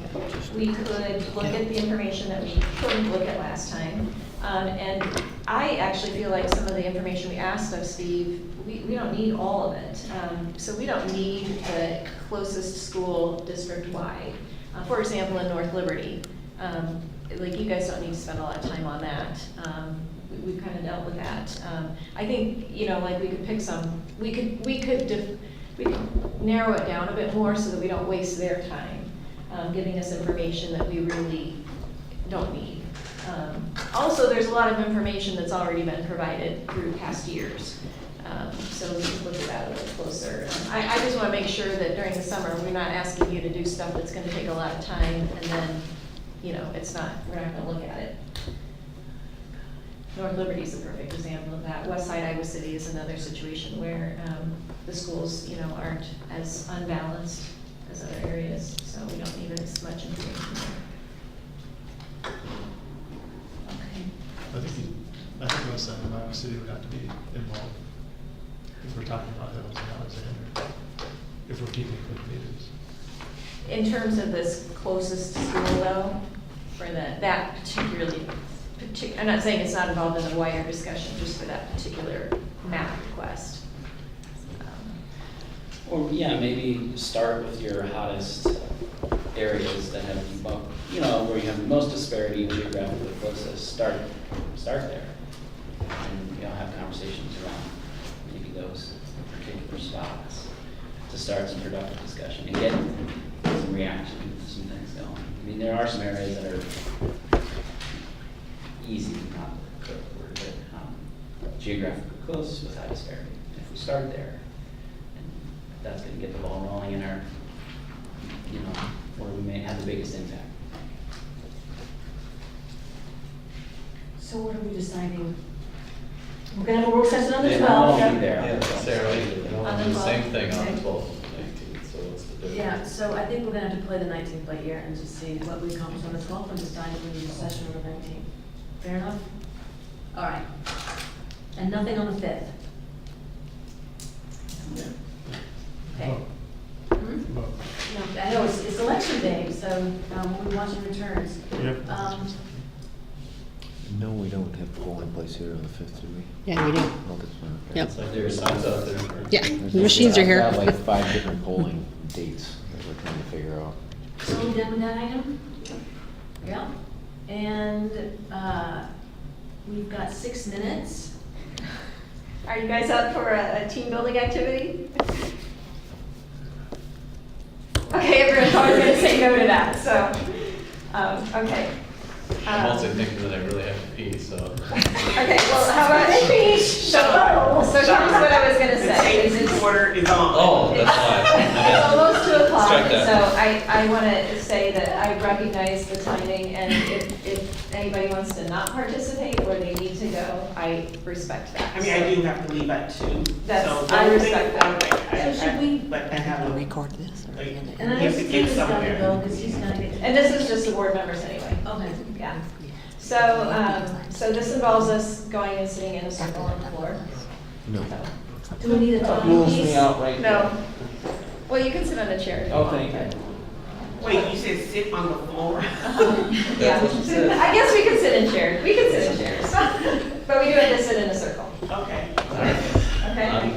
we could look at the information that we couldn't look at last time. And I actually feel like some of the information we asked of Steve, we don't need all of it. So we don't need the closest school district-wide. For example, in North Liberty, like you guys don't need to spend a lot of time on that. We've kind of dealt with that. I think, you know, like we could pick some, we could narrow it down a bit more so that we don't waste their time, giving us information that we really don't need. Also, there's a lot of information that's already been provided through past years. So we can look at that a little closer. I just want to make sure that during the summer, we're not asking you to do stuff that's going to take a lot of time and then, you know, we're not going to look at it. North Liberty is a perfect example of that. West Side Iowa City is another situation where the schools, you know, aren't as unbalanced as other areas, so we don't need as much information there. Okay. I think West Side of Iowa City would have to be involved. If we're talking about Hills and Alexander, if we're keeping quick meetings. In terms of this closest school though, for that particularly, I'm not saying it's not involved in the wider discussion, just for that particular map request. Or, yeah, maybe start with your hottest areas that have, you know, where you have the most disparity geographically closest, start there. And, you know, have conversations around maybe those particular spots to start some productive discussion and get some reaction to some things going. I mean, there are some areas that are easy, not the correct word, but geographically close with high disparity. If we start there, and that's gonna get the ball rolling in our, you know, where we may have the biggest impact. so what are we deciding? We're gonna have a work session on the And 12th. I won't be there. yeah, Sarah, you know, On the do the same 12th. thing on the Okay. 12th and 19th, so what's the difference? Yeah, so I think we're gonna have to play the 19th by ear and just see what we accomplish on the 12th and decide if we need a session on the 19th. Fair enough? All right. And nothing on the 5th? Okay. Hmm? Vote. No, I know, it's election day, so we'll be watching returns. Yep. No, we don't have polling place here on the 5th, do we? Yeah, we do. Oh, that's not okay. Yep. It's like there's signs out there. Yeah, There's the machines are here. I've got like 5 different polling dates that we're trying to figure out. So we done with that item? Yeah. And we've got 6 minutes. Are you guys up for a team building activity? Okay, everyone's always gonna say no to that, so, okay. I'm also thinking that I really have to pee, so. Okay, well, how about, so here's what I was gonna say, is it's Order is on. Oh, that's it's why. almost 2 o'clock, Strike that. so I wanna say that I recognize the timing, and if anybody wants to not participate or they need to go, I respect that. I mean, I do have to leave at 2. That's- so I don't respect think- that. I- So should we- But I have a. Record this or? Like, And I you have to know get Steve has got to somewhere. go, because he's got to get. And this is just the board members anyway. Okay. Yeah. So this involves us going and sitting in a circle on the floor. No. Do we need a talking Rules piece? me out right No. now. Well, you can sit on a chair. if you Oh, want, thank but- you. Wait, you said sit on the floor? Yeah, I guess we could sit in chairs. We could sit in chairs. But we do have to sit in a circle. Okay. Okay?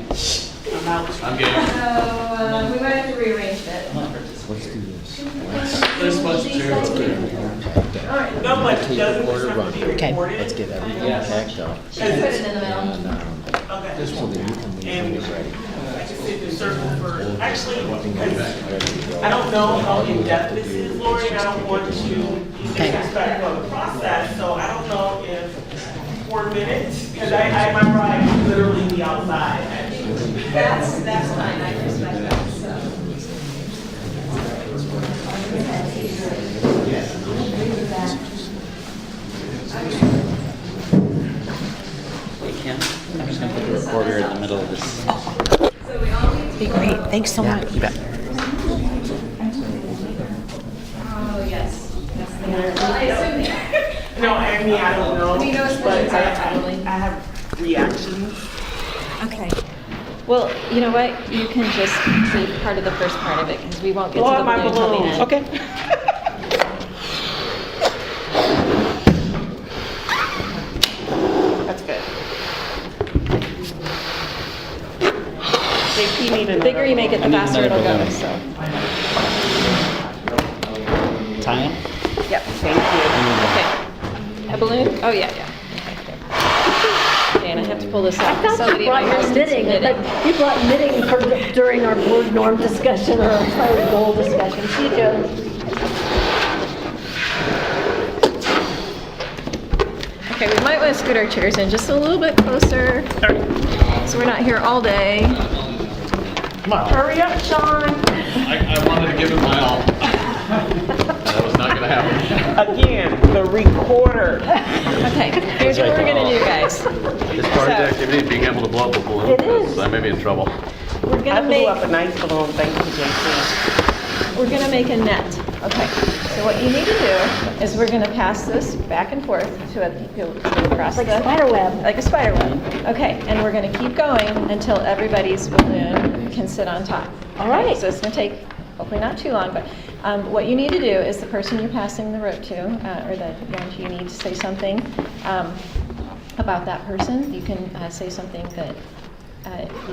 I'm out. I'm game. So we might have to rearrange it. Let's do this. There's much to All right. No, but Take doesn't the order this have to be run. recorded? Let's get everything Yes. packed up. She can put it in the middle. And, Okay. so that you can leave when you're ready. I can sit in a circle for, actually, Everything because ready to go. I don't know how in-depth this is, Lori, and I don't want to disrespect the process, so I don't know if 4 minutes, because I my ride is literally the outside. That's fine. I respect that. So. Hey, Kim, I'm just gonna put the recorder in the middle of this. So we all need to. Be great, thanks so much. You bet. Oh, yes. Well, I assume that. No, I mean, I don't know. We know it's but questions are probably. I have reactions. Okay. Well, you know what? You can just be part of the first part of it because we won't get Blow to the up my balloon until the balloons. end. Okay. That's good. JP need The another. bigger you make it, the I need faster it'll another go, balloon. so. Tie him? Yep. Thank you. Okay. A balloon? Oh, yeah, yeah. Okay, and I have to pull this out. I thought Somebody you in my brought house your needs knitting, knitting. but you brought knitting for, during our board norm discussion or our goal discussion. See you, Joe. Okay, we might want to scoot our chairs in just a little bit closer, so we're not here all day. Come on. Hurry up, Sean. I wanted to give it my all. That was not gonna happen. Again, the recorder. Okay, here's what we're gonna do, guys. This part of the activity, being able to blow up a balloon, It is. because I may be in trouble. We're I gonna blew up a make, nice balloon, thank you, JP. we're gonna make a net. Okay, so what you need to do is we're gonna pass this back and forth to across Like the. spider web. Like a spider web. Okay, and we're gonna keep going until everybody's balloon can sit on top. All right. So it's gonna take, hopefully not too long, but what you need to do is the person you're passing the rope to, or the one you need to say something about that person. You can say something that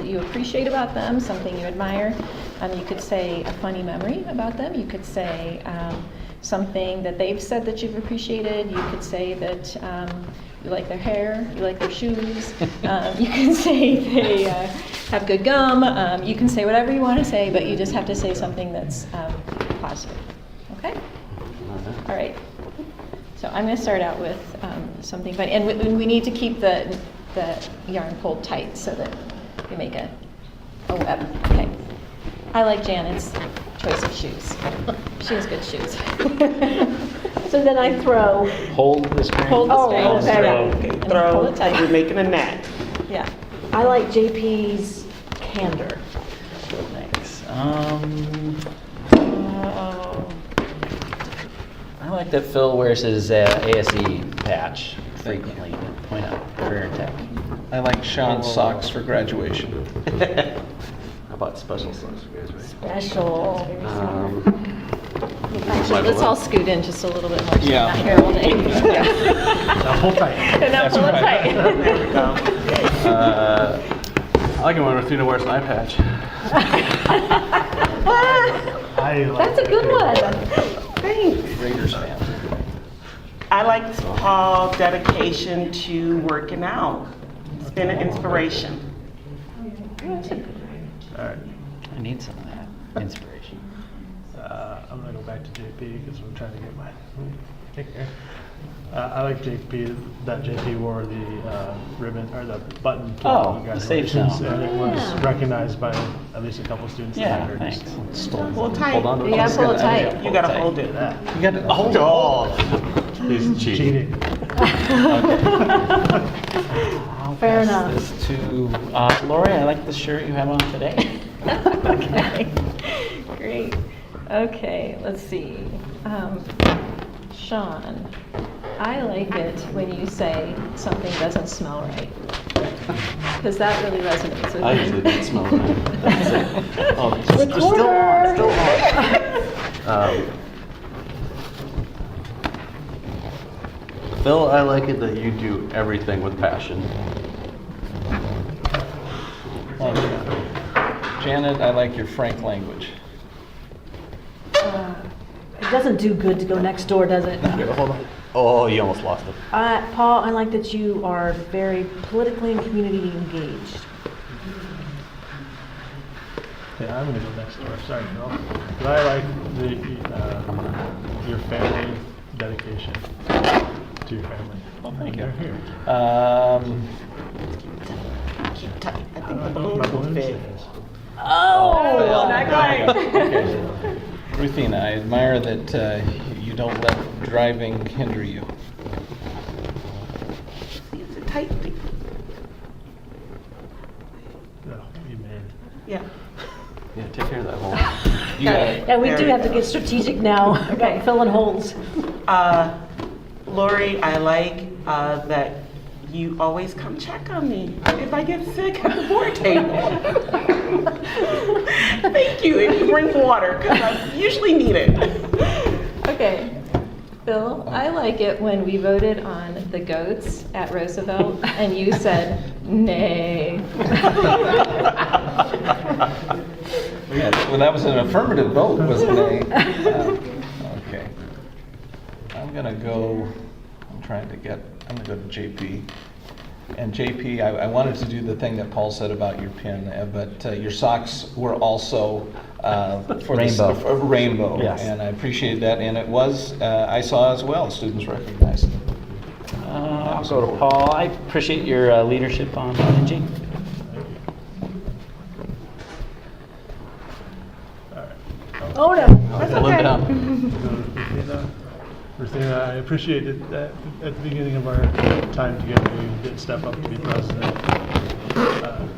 you appreciate about them, something you admire. You could say a funny memory about them. You could say something that they've said that you've appreciated. You could say that you like their hair, you like their shoes. You can say they have good gum. You can say whatever you want to say, but you just have to say something that's positive. Okay? All right. So I'm going to start out with something funny. And we need to keep the yarn pulled tight so that we make a web. Okay. I like Janet's choice of shoes. She has good shoes. So then I throw. Hold this part. Hold the Oh, string. okay. Okay, And throw, pull it tight. we're making a net. Yeah. I like JP's candor. Thanks. I like that Phil wears his ASE patch frequently to point out career and tech. I like Sean's socks for graduation. How about special socks, you guys, right? Special. Actually, let's all scoot in just a little bit more. So we're Yeah. not here all day. Now hold tight. And now pull it tight. There we go. I like it when Ruthina wears an eye patch. That's a good one. Thanks. Raiders fan. I like Paul's dedication to working out. It's been an inspiration. All right. I need some of that inspiration. I'm gonna go back to JP because I'm trying to get my thing here. I like JP, that JP wore the ribbon, or the button. to Oh, the safe graduations, zone. And it was recognized by at least a couple students. Yeah, that matters. thanks. Pull tight. Hold on to it. You gotta pull it tight. You gotta hold it. You got to hold on. He's cheating. Fair enough. This to Lori. I like the shirt you have on today. Okay, great. Okay, let's see. Sean, I like it when you say something doesn't smell right. Because that really resonates with me. I usually don't smell right. That's it. Oh, it's Recorder. Phil, I like it that you do everything with passion. Janet, I like your frank language. It doesn't do good to go next door, does it? Hold on. Oh, you almost lost it. Paul, I like that you are very politically and community engaged. Yeah, I'm gonna go next door, sorry, Phil. But I like your family dedication to your family. Well, thank you. You're here. My balloon fit. Oh! Not quite. Okay. Ruthina, I admire that you don't let driving hinder you. It's a tight thing. No, you made it. Yeah. Yeah, take care of that hole. You got it. Yeah, we do have to get strategic now about filling holes. Lori, I like that you always come check on me if I get sick at the board table. Thank you, and you bring water, because I usually need it. Okay. Bill, I like it when we voted on the goats at Roosevelt and you said, nay. Yeah, well, that was an affirmative vote, wasn't it? Okay. I'm gonna go to JP. And JP, I wanted to do the thing that Paul said about your pin, but your socks were also for Rainbow. Rainbow. Yes. And I appreciated that, and it was, I saw as well, students recognized it. I'll go to Paul. I appreciate your leadership on PNG. Oh, no. That's okay. Ruthina, I appreciated that at the beginning of our time together, you did step up to be president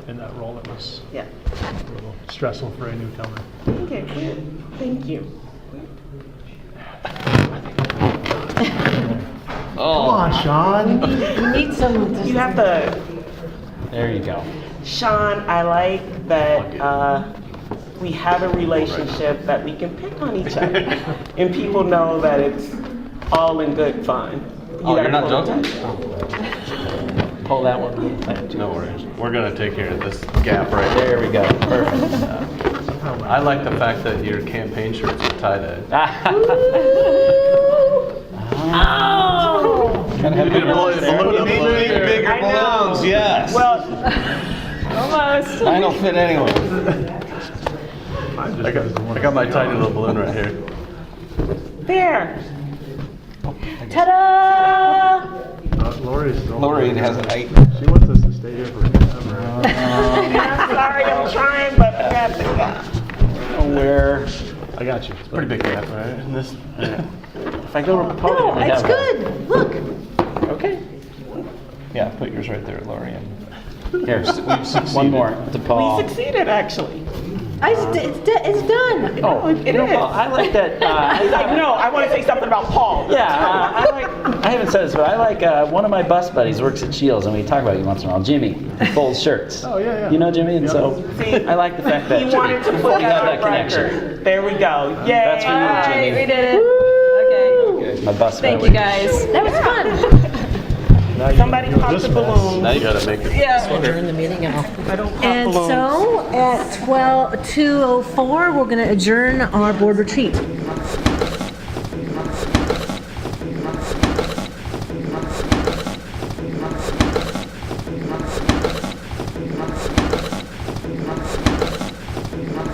in that role. It was Yeah. a little stressful for a newcomer. Okay, good. Thank you. Oh. Come on, Sean. You need some. You have to, There you go. Sean, I like that we have a relationship that we can pick on each other. And people know that it's all in good fun. Oh, you're gotta not pull joking? it. Pull that one. No worries. We're gonna take care of this gap right There we go. Perfect. I like the fact that your campaign shirts are tie-dye. Oh! Gotta have You need a balloon up there. bigger I know. balloons, yes. Well, almost. Mine don't fit anyway. I got my tiny little balloon right here. There. Ta-da! Lori has an 8. She wants us to stay here forever. I'm sorry, I'm trying, but I got to go. Where, I got you. It's a pretty big gap, right? And this, yeah. if I go to the podium, No, I it's have good. Look. Okay. Yeah, put yours right there, Lori. And Here, one more to Paul. We succeeded, actually. It's done. Oh, it you know, is. Paul, I like that. He's like, no, I want to say something about Paul. Yeah, I haven't said this, but I like one of my bus buddies works at Shields, and we talk about you once in a while. Jimmy, who folds shirts. Oh, yeah, yeah. You know Jimmy, and Yep. so See, I like the fact that He wanted to put you have that that on connection. record. There we go. Yay. That's for you, All right, Jimmy. we did it. Okay. My bus Thank buddy. you, guys. That was fun. Somebody pop the balloon. Now you gotta make it. Yeah. Adjourn the meeting now. I don't pop And balloons. so at 2:04, we're going to adjourn our board retreat.